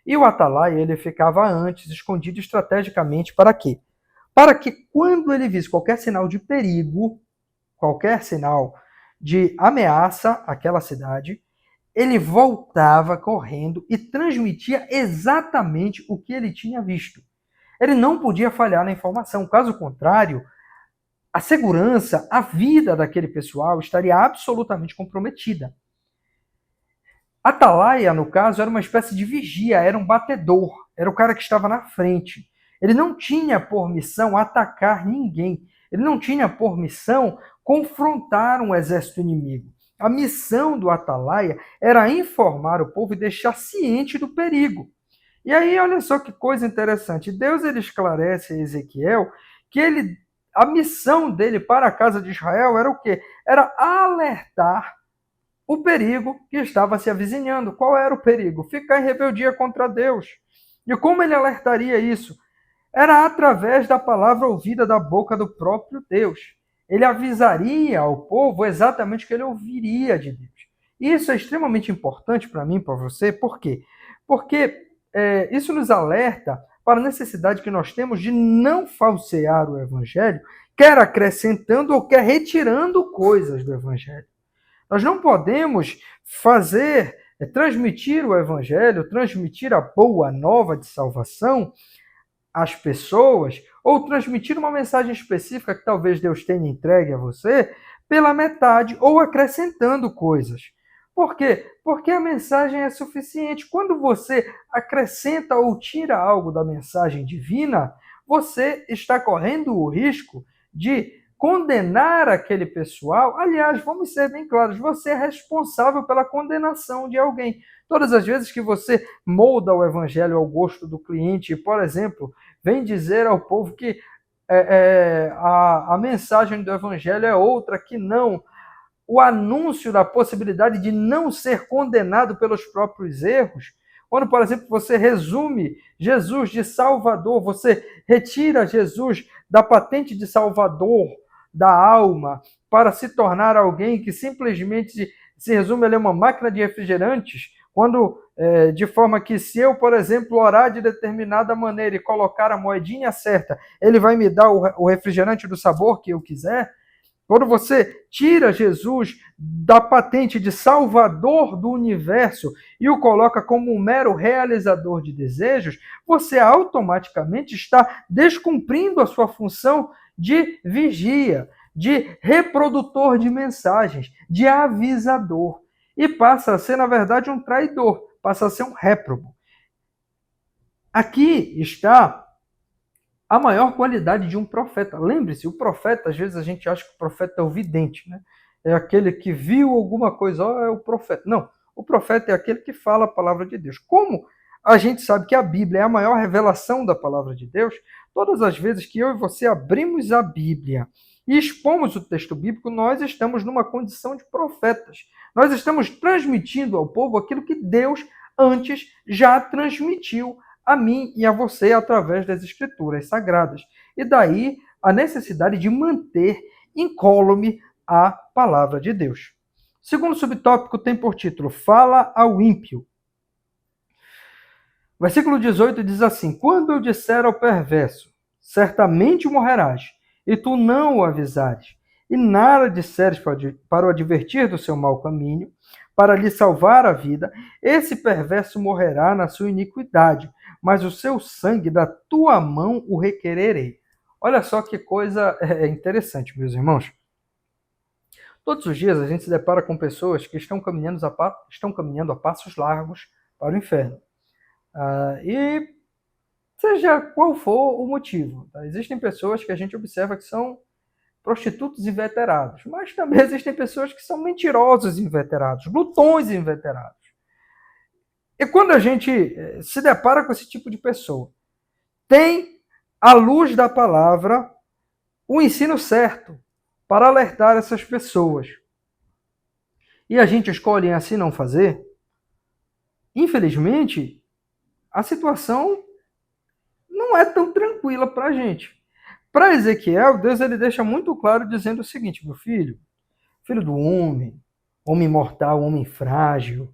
e o Atalaia, ele ficava antes, escondido estrategicamente, para quê? Para que quando ele visse qualquer sinal de perigo, qualquer sinal de ameaça àquela cidade, ele voltava correndo e transmitia exatamente o que ele tinha visto. Ele não podia falhar na informação, caso contrário, a segurança, a vida daquele pessoal estaria absolutamente comprometida. Atalaia, no caso, era uma espécie de vigia, era um batedor, era o cara que estava na frente. Ele não tinha por missão atacar ninguém, ele não tinha por missão confrontar um exército inimigo. A missão do Atalaia era informar o povo e deixar ciente do perigo. E aí, olha só que coisa interessante. Deus ele esclarece a Ezequiel que a missão dele para a casa de Israel era o quê? Era alertar o perigo que estava se avizinhando. Qual era o perigo? Ficar em rebeldia contra Deus. E como ele alertaria isso? Era através da palavra ouvida da boca do próprio Deus. Ele avisaria ao povo exatamente o que ele ouviria de Deus. E isso é extremamente importante para mim e para você. Por quê? Porque isso nos alerta para a necessidade que nós temos de não falsear o Evangelho, quer acrescentando ou quer retirando coisas do Evangelho. Nós não podemos transmitir o Evangelho, transmitir a boa nova de salvação às pessoas, ou transmitir uma mensagem específica que talvez Deus tenha entregue a você, pela metade, ou acrescentando coisas. Por quê? Porque a mensagem é suficiente. Quando você acrescenta ou tira algo da mensagem divina, você está correndo o risco de condenar aquele pessoal. Aliás, vamos ser bem claros, você é responsável pela condenação de alguém. Todas as vezes que você molda o evangelho ao gosto do cliente, por exemplo, vem dizer ao povo que a mensagem do evangelho é outra, que não. O anúncio da possibilidade de não ser condenado pelos próprios erros. Quando, por exemplo, você resume Jesus de Salvador, você retira Jesus da patente de Salvador da alma para se tornar alguém que simplesmente se resume a uma máquina de refrigerantes, quando de forma que se eu, por exemplo, orar de determinada maneira e colocar a moedinha certa, ele vai me dar o refrigerante do sabor que eu quiser. Quando você tira Jesus da patente de Salvador do universo e o coloca como um mero realizador de desejos, você automaticamente está descumprindo a sua função de vigia, de reprodutor de mensagens, de avisador. E passa a ser, na verdade, um traidor, passa a ser um réprobo. Aqui está a maior qualidade de um profeta. Lembre-se, o profeta, às vezes a gente acha que o profeta é o vidente, né? É aquele que viu alguma coisa, é o profeta. Não, o profeta é aquele que fala a palavra de Deus. Como a gente sabe que a Bíblia é a maior revelação da palavra de Deus, todas as vezes que eu e você abrimos a Bíblia e expomos o texto bíblico, nós estamos numa condição de profetas. Nós estamos transmitindo ao povo aquilo que Deus antes já transmitiu a mim e a você através das escrituras sagradas. E daí a necessidade de manter incólume a palavra de Deus. O segundo subtópico tem por título Fala ao ímpio. Versículo 18 diz assim: Quando eu disser ao perverso, certamente morrerás, e tu não o avisares, e nada disseres para o advertir do seu mau caminho, para lhe salvar a vida, esse perverso morrerá na sua iniquidade, mas o seu sangue da tua mão o requererei. Olha só que coisa interessante, meus irmãos. Todos os dias a gente se depara com pessoas que estão caminhando a passos largos para o inferno. E seja qual for o motivo, tá? Existem pessoas que a gente observa que são prostitutos inveterados, mas também existem pessoas que são mentirosos inveterados, glutões inveterados. E quando a gente se depara com esse tipo de pessoa, tem à luz da palavra, o ensino certo para alertar essas pessoas. E a gente escolhe assim não fazer, infelizmente, a situação não é tão tranquila para a gente. Para Ezequiel, Deus ele deixa muito claro dizendo o seguinte: meu filho, filho do homem, homem mortal, homem frágil,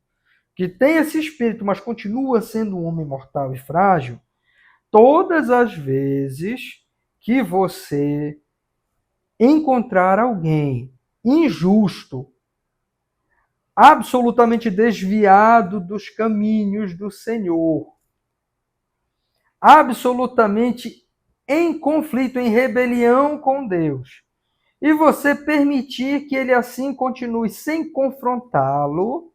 que tem esse espírito, mas continua sendo um homem mortal e frágil, todas as vezes que você encontrar alguém injusto, absolutamente desviado dos caminhos do Senhor, absolutamente em conflito, em rebelião com Deus, e você permitir que ele assim continue sem confrontá-lo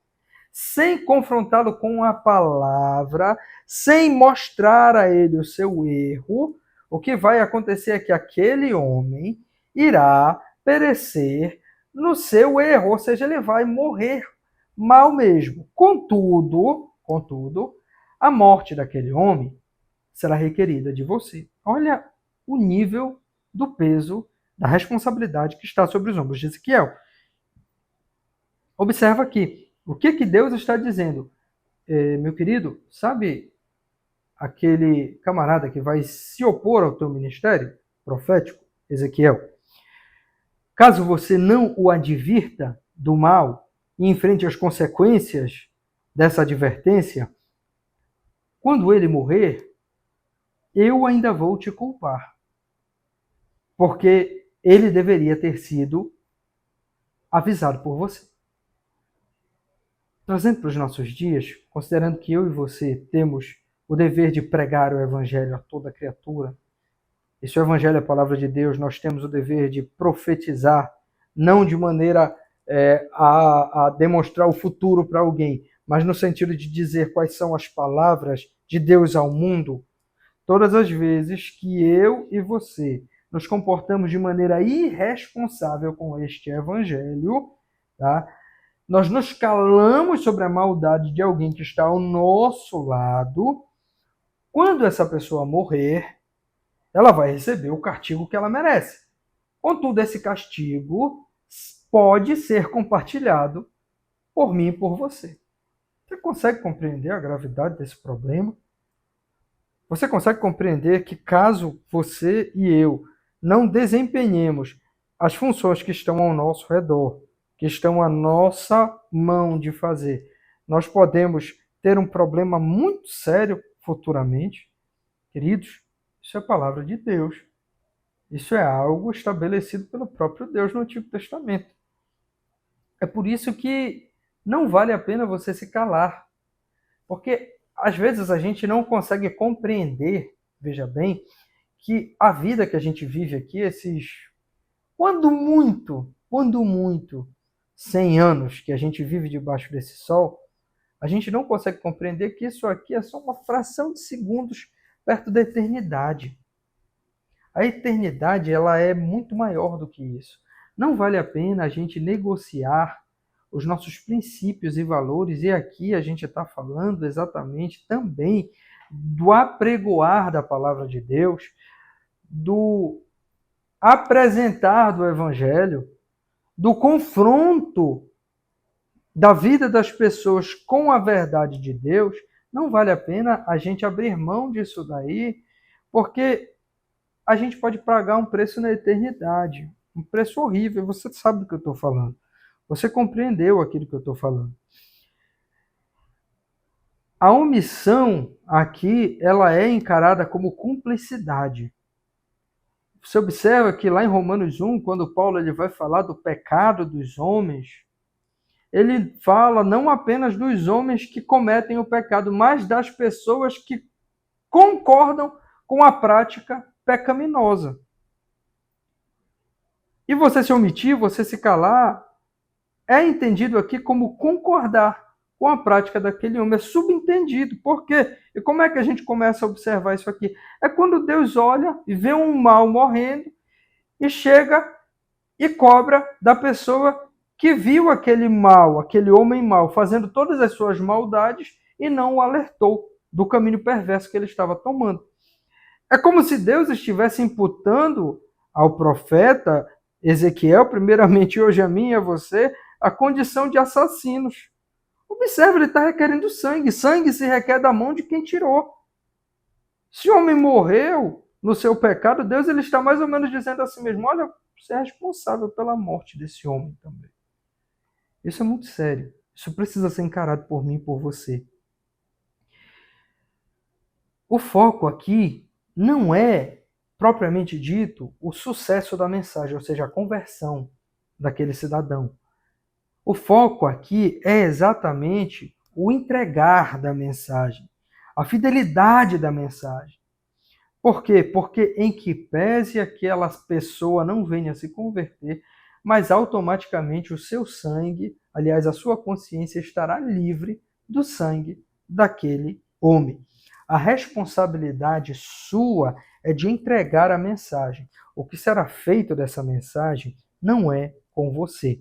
com a palavra, sem mostrar a ele o seu erro, o que vai acontecer é que aquele homem irá perecer no seu erro, ou seja, ele vai morrer mal mesmo. Contudo, a morte daquele homem será requerida de você. Olha o nível do peso da responsabilidade que está sobre os ombros de Ezequiel. Observa aqui, o que Deus está dizendo? Meu querido, sabe aquele camarada que vai se opor ao teu ministério profético, Ezequiel? Caso você não o advirta do mal e enfrente as consequências dessa advertência, quando ele morrer, eu ainda vou te culpar. Porque ele deveria ter sido avisado por você. Trazendo para os nossos dias, considerando que eu e você temos o dever de pregar o Evangelho a toda criatura, e se o Evangelho é a palavra de Deus, nós temos o dever de profetizar, não de maneira a demonstrar o futuro para alguém, mas no sentido de dizer quais são as palavras de Deus ao mundo. Todas as vezes que eu e você nos comportamos de maneira irresponsável com este Evangelho, tá? Nós nos calamos sobre a maldade de alguém que está ao nosso lado. Quando essa pessoa morrer, ela vai receber o castigo que ela merece. Contudo, esse castigo pode ser compartilhado por mim e por você. Você consegue compreender a gravidade desse problema? Você consegue compreender que caso você e eu não desempenhemos as funções que estão ao nosso redor, que estão à nossa mão de fazer, nós podemos ter um problema muito sério futuramente? Queridos, isso é a palavra de Deus. Isso é algo estabelecido pelo próprio Deus no Antigo Testamento. É por isso que não vale a pena você se calar. Porque às vezes a gente não consegue compreender, veja bem, que a vida que a gente vive aqui, quando muito, 100 anos que a gente vive debaixo desse sol, a gente não consegue compreender que isso aqui é só uma fração de segundos perto da eternidade. A eternidade, ela é muito maior do que isso. Não vale a pena a gente negociar os nossos princípios e valores, e aqui a gente está falando exatamente também do apregoar da palavra de Deus, do apresentar do Evangelho, do confronto da vida das pessoas com a verdade de Deus. Não vale a pena a gente abrir mão disso daí, porque a gente pode pagar um preço na eternidade, um preço horrível. Você sabe do que eu estou falando. Você compreendeu aquilo que eu estou falando. A omissão aqui, ela é encarada como cumplicidade. Você observa que lá em Romanos 1, quando Paulo ele vai falar do pecado dos homens, ele fala não apenas dos homens que cometem o pecado, mas das pessoas que concordam com a prática pecaminosa. E você se omitir, você se calar, é entendido aqui como concordar com a prática daquele homem. É subentendido. Por quê? E como é que a gente começa a observar isso aqui? É quando Deus olha e vê um mal morrendo e chega e cobra da pessoa que viu aquele mal, aquele homem mau, fazendo todas as suas maldades e não o alertou do caminho perverso que ele estava tomando. É como se Deus estivesse imputando ao profeta Ezequiel, primeiramente hoje a mim e a você, a condição de assassinos. Observe, ele está requerendo sangue. Sangue se requer da mão de quem tirou. Se o homem morreu no seu pecado, Deus ele está mais ou menos dizendo a si mesmo, olha, você é responsável pela morte desse homem também. Isso é muito sério. Isso precisa ser encarado por mim e por você. O foco aqui não é, propriamente dito, o sucesso da mensagem, ou seja, a conversão daquele cidadão. O foco aqui é exatamente o entregar da mensagem, a fidelidade da mensagem. Por quê? Porque em que pese aquela pessoa não venha a se converter, mas automaticamente o seu sangue, aliás, a sua consciência estará livre do sangue daquele homem. A responsabilidade sua é de entregar a mensagem. O que será feito dessa mensagem não é com você.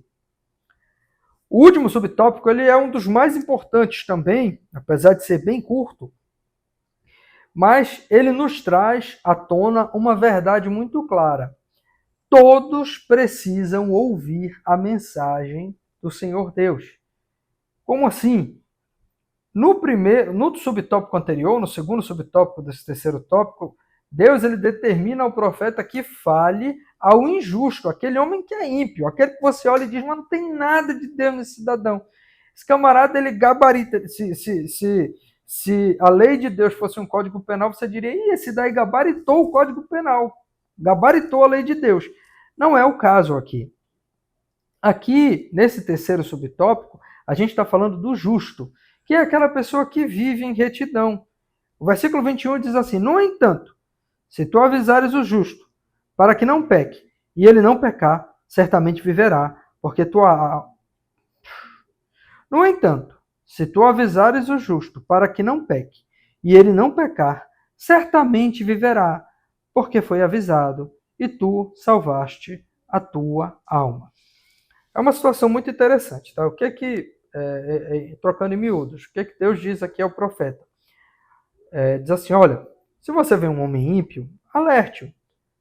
O último subtópico ele é um dos mais importantes também, apesar de ser bem curto, mas ele nos traz à tona uma verdade muito clara. Todos precisam ouvir a mensagem do Senhor Deus. Como assim? No subtópico anterior, no segundo subtópico desse terceiro tópico, Deus ele determina ao profeta que fale ao injusto, aquele homem que é ímpio, aquele que você olha e diz, mas não tem nada de Deus nesse cidadão. Esse camarada, ele gabarita, se a lei de Deus fosse um código penal, você diria, esse daí gabaritou o código penal, gabaritou a lei de Deus. Não é o caso aqui. Aqui, nesse terceiro subtópico, a gente está falando do justo, que é aquela pessoa que vive em retidão. O versículo 21 diz assim, no entanto, se tu avisares o justo, para que não peque, e ele não pecar, certamente viverá, porque tua... No entanto, se tu avisares o justo, para que não peque, e ele não pecar, certamente viverá, porque foi avisado, e tu salvaste a tua alma. É uma situação muito interessante, tá? O que trocando em miúdos, o que Deus diz aqui ao profeta? Diz assim, olha, se você vê um homem ímpio, alerte-o.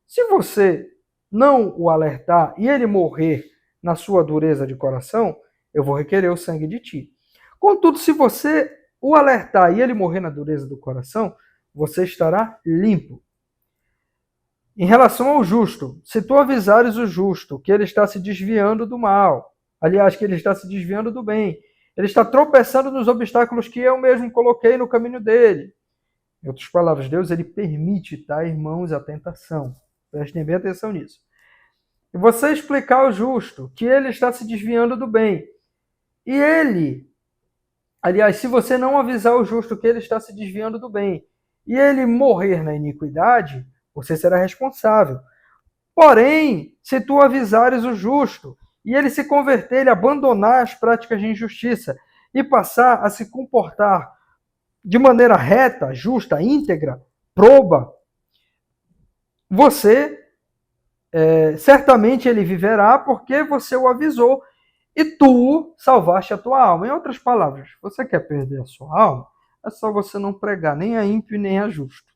Se você não o alertar e ele morrer na sua dureza de coração, eu vou requerer o sangue de ti. Contudo, se você o alertar e ele morrer na dureza do coração, você estará limpo. Em relação ao justo, se tu avisares o justo que ele está se desviando do mal, aliás, que ele está se desviando do bem, ele está tropeçando nos obstáculos que eu mesmo coloquei no caminho dele. Em outras palavras, Deus ele permite, tá, irmãos, a tentação. Prestem bem atenção nisso. E você explicar ao justo que ele está se desviando do bem. E ele, aliás, se você não avisar o justo que ele está se desviando do bem, e ele morrer na iniquidade, você será responsável. Porém, se tu avisares o justo, e ele se converter, ele abandonar as práticas de injustiça, e passar a se comportar de maneira reta, justa, íntegra, proba, você, certamente ele viverá porque você o avisou e tu salvaste a tua alma. Em outras palavras, você quer perder a sua alma? É só você não pregar nem a ímpio nem a justo.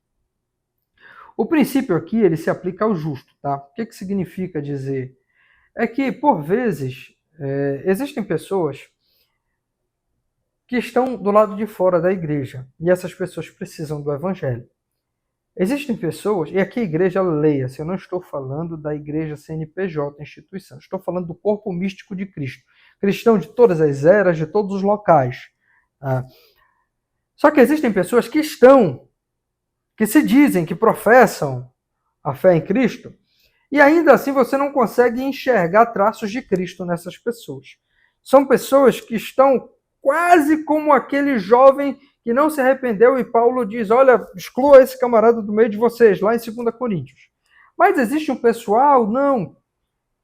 O princípio aqui, ele se aplica ao justo, tá? O que significa dizer? É que, por vezes, existem pessoas que estão do lado de fora da igreja, e essas pessoas precisam do evangelho. Existem pessoas, e aqui a igreja leia-se, eu não estou falando da igreja CNPJ, instituição, estou falando do corpo místico de Cristo. Cristão de todas as eras, de todos os locais. Tá? Só que existem pessoas que se dizem, que professam a fé em Cristo, e ainda assim você não consegue enxergar traços de Cristo nessas pessoas. São pessoas que estão quase como aquele jovem que não se arrependeu, e Paulo diz, olha, exclua esse camarada do meio de vocês, lá em 2 Coríntios. Mas existe um pessoal, não,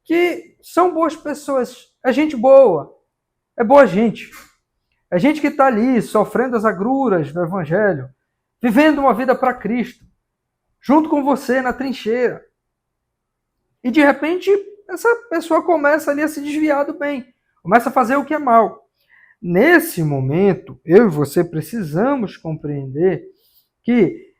que são boas pessoas, é gente boa, é boa gente. É gente que está ali, sofrendo as agruras do Evangelho, vivendo uma vida para Cristo, junto com você na trincheira. E de repente, essa pessoa começa ali a se desviar do bem, começa a fazer o que é mal. Nesse momento, eu e você precisamos compreender que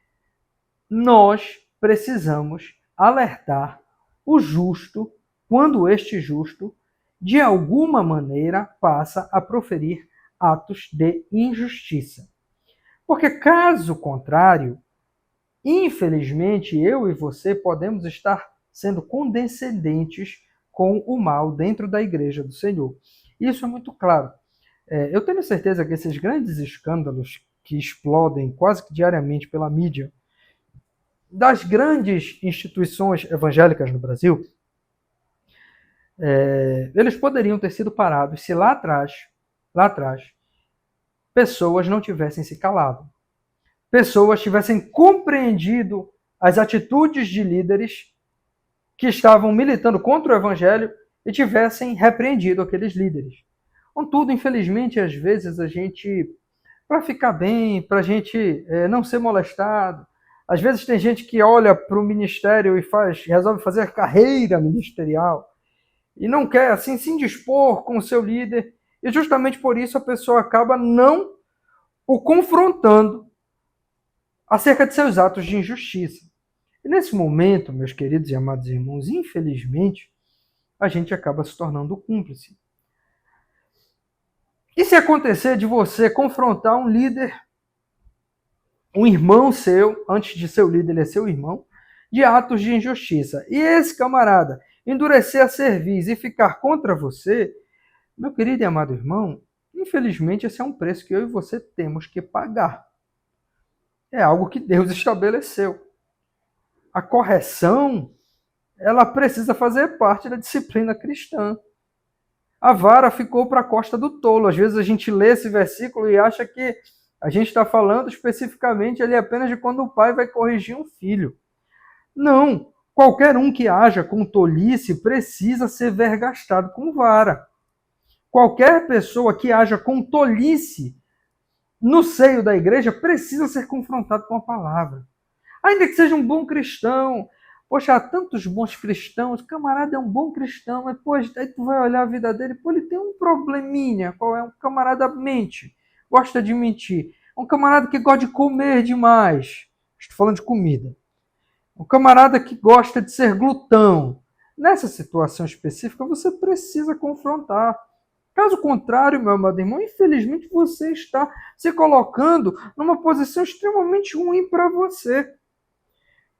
nós precisamos alertar o justo quando este justo, de alguma maneira, passa a proferir atos de injustiça. Porque, caso contrário, infelizmente, eu e você podemos estar sendo condescendentes com o mal dentro da igreja do Senhor. Isso é muito claro. Eu tenho certeza que esses grandes escândalos que explodem quase que diariamente pela mídia, das grandes instituições evangélicas no Brasil, eles poderiam ter sido parados se lá atrás, pessoas não tivessem se calado. Pessoas tivessem compreendido as atitudes de líderes que estavam militando contra o evangelho e tivessem repreendido aqueles líderes. Contudo, infelizmente, às vezes a gente, para ficar bem, para a gente não ser molestado, às vezes tem gente que olha para o ministério e resolve fazer carreira ministerial e não quer assim se indispor com o seu líder, e justamente por isso a pessoa acaba não o confrontando acerca de seus atos de injustiça. E nesse momento, meus queridos e amados irmãos, infelizmente, a gente acaba se tornando cúmplice. E se acontecer de você confrontar um líder, um irmão seu, antes de ser o líder, ele é seu irmão, de atos de injustiça, e esse camarada endurecer a cerviz e ficar contra você, meu querido e amado irmão, infelizmente esse é um preço que eu e você temos que pagar. É algo que Deus estabeleceu. A correção, ela precisa fazer parte da disciplina cristã. A vara ficou para a costa do tolo. Às vezes a gente lê esse versículo e acha que a gente está falando especificamente ali apenas de quando o pai vai corrigir um filho. Não. Qualquer um que haja com tolice precisa ser vergastado com vara. Qualquer pessoa que haja com tolice no seio da igreja precisa ser confrontado com a palavra. Ainda que seja um bom cristão. Poxa, há tantos bons cristãos. O camarada é um bom cristão, mas, poxa, aí tu vai olhar a vida dele, pô, ele tem um probleminha. Qual é? Um camarada mente, gosta de mentir. Um camarada que gosta de comer demais. Estou falando de comida. Um camarada que gosta de ser glutão. Nessa situação específica, você precisa confrontar. Caso contrário, meu amado irmão, infelizmente você está se colocando numa posição extremamente ruim para você.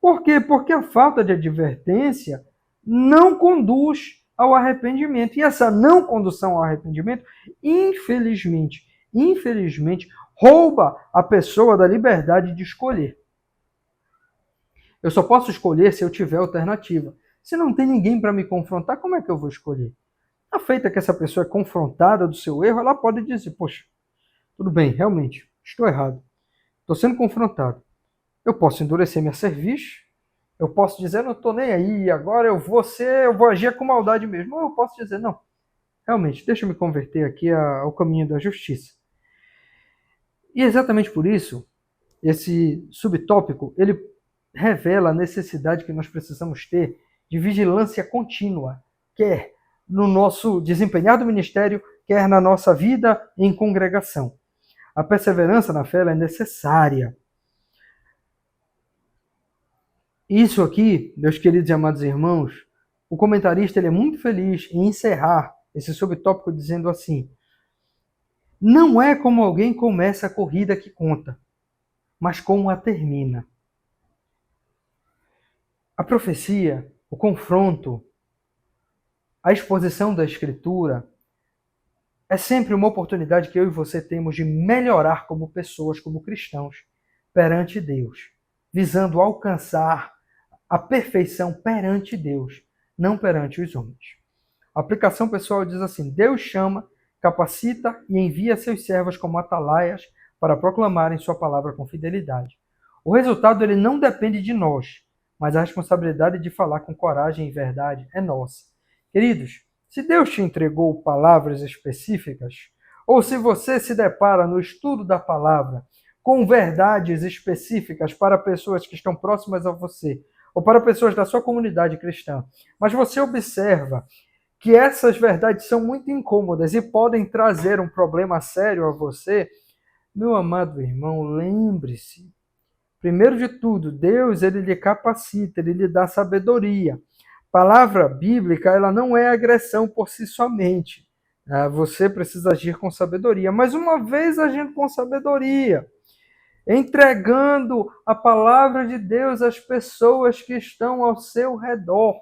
Por quê? Porque a falta de advertência não conduz ao arrependimento. E essa não condução ao arrependimento, infelizmente, rouba a pessoa da liberdade de escolher. Eu só posso escolher se eu tiver alternativa. Se não tem ninguém para me confrontar, como é que eu vou escolher? A feita que essa pessoa é confrontada do seu erro, ela pode dizer, poxa, tudo bem, realmente, estou errado. Estou sendo confrontado. Eu posso endurecer minha cerviz, eu posso dizer, não estou nem aí, agora eu vou agir com maldade mesmo. Ou eu posso dizer, não, realmente, deixa eu me converter aqui ao caminho da justiça. E exatamente por isso, esse subtópico, ele revela a necessidade que nós precisamos ter de vigilância contínua, quer no nosso desempenhar do ministério, quer na nossa vida em congregação. A perseverança na fé é necessária. Isso aqui, meus queridos e amados irmãos, o comentarista ele é muito feliz em encerrar esse subtópico dizendo assim: não é como alguém começa a corrida que conta, mas como a termina. A profecia, o confronto, a exposição da Escritura é sempre uma oportunidade que eu e você temos de melhorar como pessoas, como cristãos, perante Deus, visando alcançar a perfeição perante Deus, não perante os homens. A aplicação pessoal diz assim: Deus chama, capacita e envia seus servos como atalaias para proclamarem sua palavra com fidelidade. O resultado ele não depende de nós, mas a responsabilidade de falar com coragem e verdade é nossa. Queridos, se Deus te entregou palavras específicas, ou se você se depara no estudo da palavra com verdades específicas para pessoas que estão próximas a você, ou para pessoas da sua comunidade cristã, mas você observa que essas verdades são muito incômodas e podem trazer um problema sério a você, meu amado irmão, lembre-se, Primeiro de tudo, Deus ele lhe capacita, ele lhe dá sabedoria. Palavra bíblica, ela não é agressão por si somente. Você precisa agir com sabedoria. Mas uma vez agindo com sabedoria, entregando a palavra de Deus às pessoas que estão ao seu redor.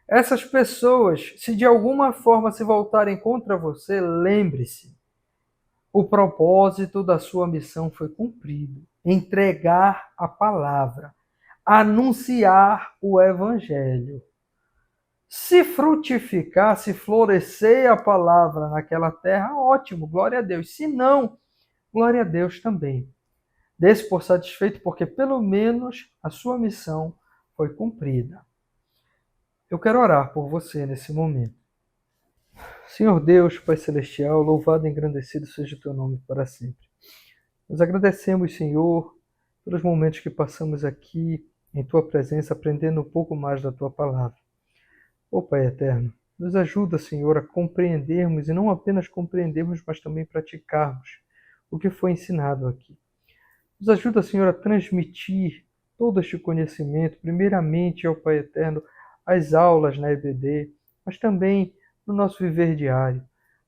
Essas pessoas, se de alguma forma se voltarem contra você, lembre-se, o propósito da sua missão foi cumprido. Entregar a palavra, anunciar o evangelho. Se frutificar, se florescer a palavra naquela terra, ótimo, glória a Deus. Se não, glória a Deus também. Dê-se por satisfeito, porque pelo menos a sua missão foi cumprida. Eu quero orar por você nesse momento. Senhor Deus, Pai Celestial, louvado e engrandecido seja o teu nome para sempre. Nós agradecemos, Senhor, pelos momentos que passamos aqui em tua presença, aprendendo um pouco mais da tua palavra. Ó Pai eterno, nos ajuda, Senhor, a compreendermos, e não apenas compreendermos, mas também praticarmos o que foi ensinado aqui. Nos ajuda, Senhor, a transmitir todo este conhecimento, primeiramente, ó Pai eterno, as aulas na EBD, mas também no nosso viver diário.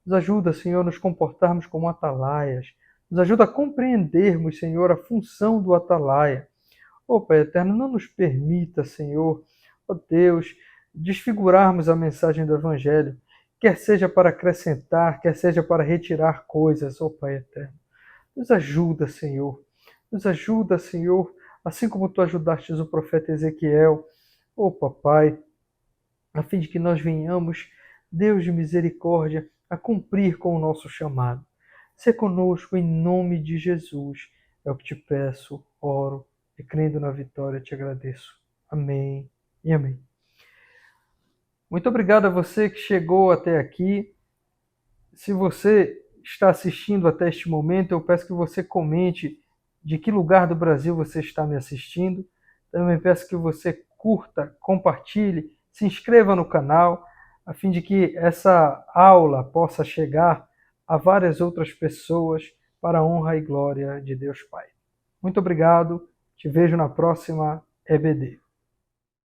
Nos ajuda, Senhor, a nos comportarmos como atalaias. Nos ajuda a compreendermos, Senhor, a função do atalaia. Ó Pai eterno, não nos permita, Senhor, ó Deus, desfigurarmos a mensagem do Evangelho, quer seja para acrescentar, quer seja para retirar coisas, ó Pai eterno. Nos ajuda, Senhor. Nos ajuda, Senhor, assim como tu ajudaste o profeta Ezequiel, ó Papai, a fim de que nós venhamos, Deus de misericórdia, a cumprir com o nosso chamado. Sê conosco em nome de Jesus. É o que te peço, oro e crendo na vitória te agradeço. Amém e amém. Muito obrigado a você que chegou até aqui. Se você está assistindo até este momento, eu peço que você comente de que lugar do Brasil você está me assistindo. Também peço que você curta, compartilhe, se inscreva no canal, a fim de que essa aula possa chegar a várias outras pessoas para a honra e glória de Deus Pai. Muito obrigado, te vejo na próxima EBD.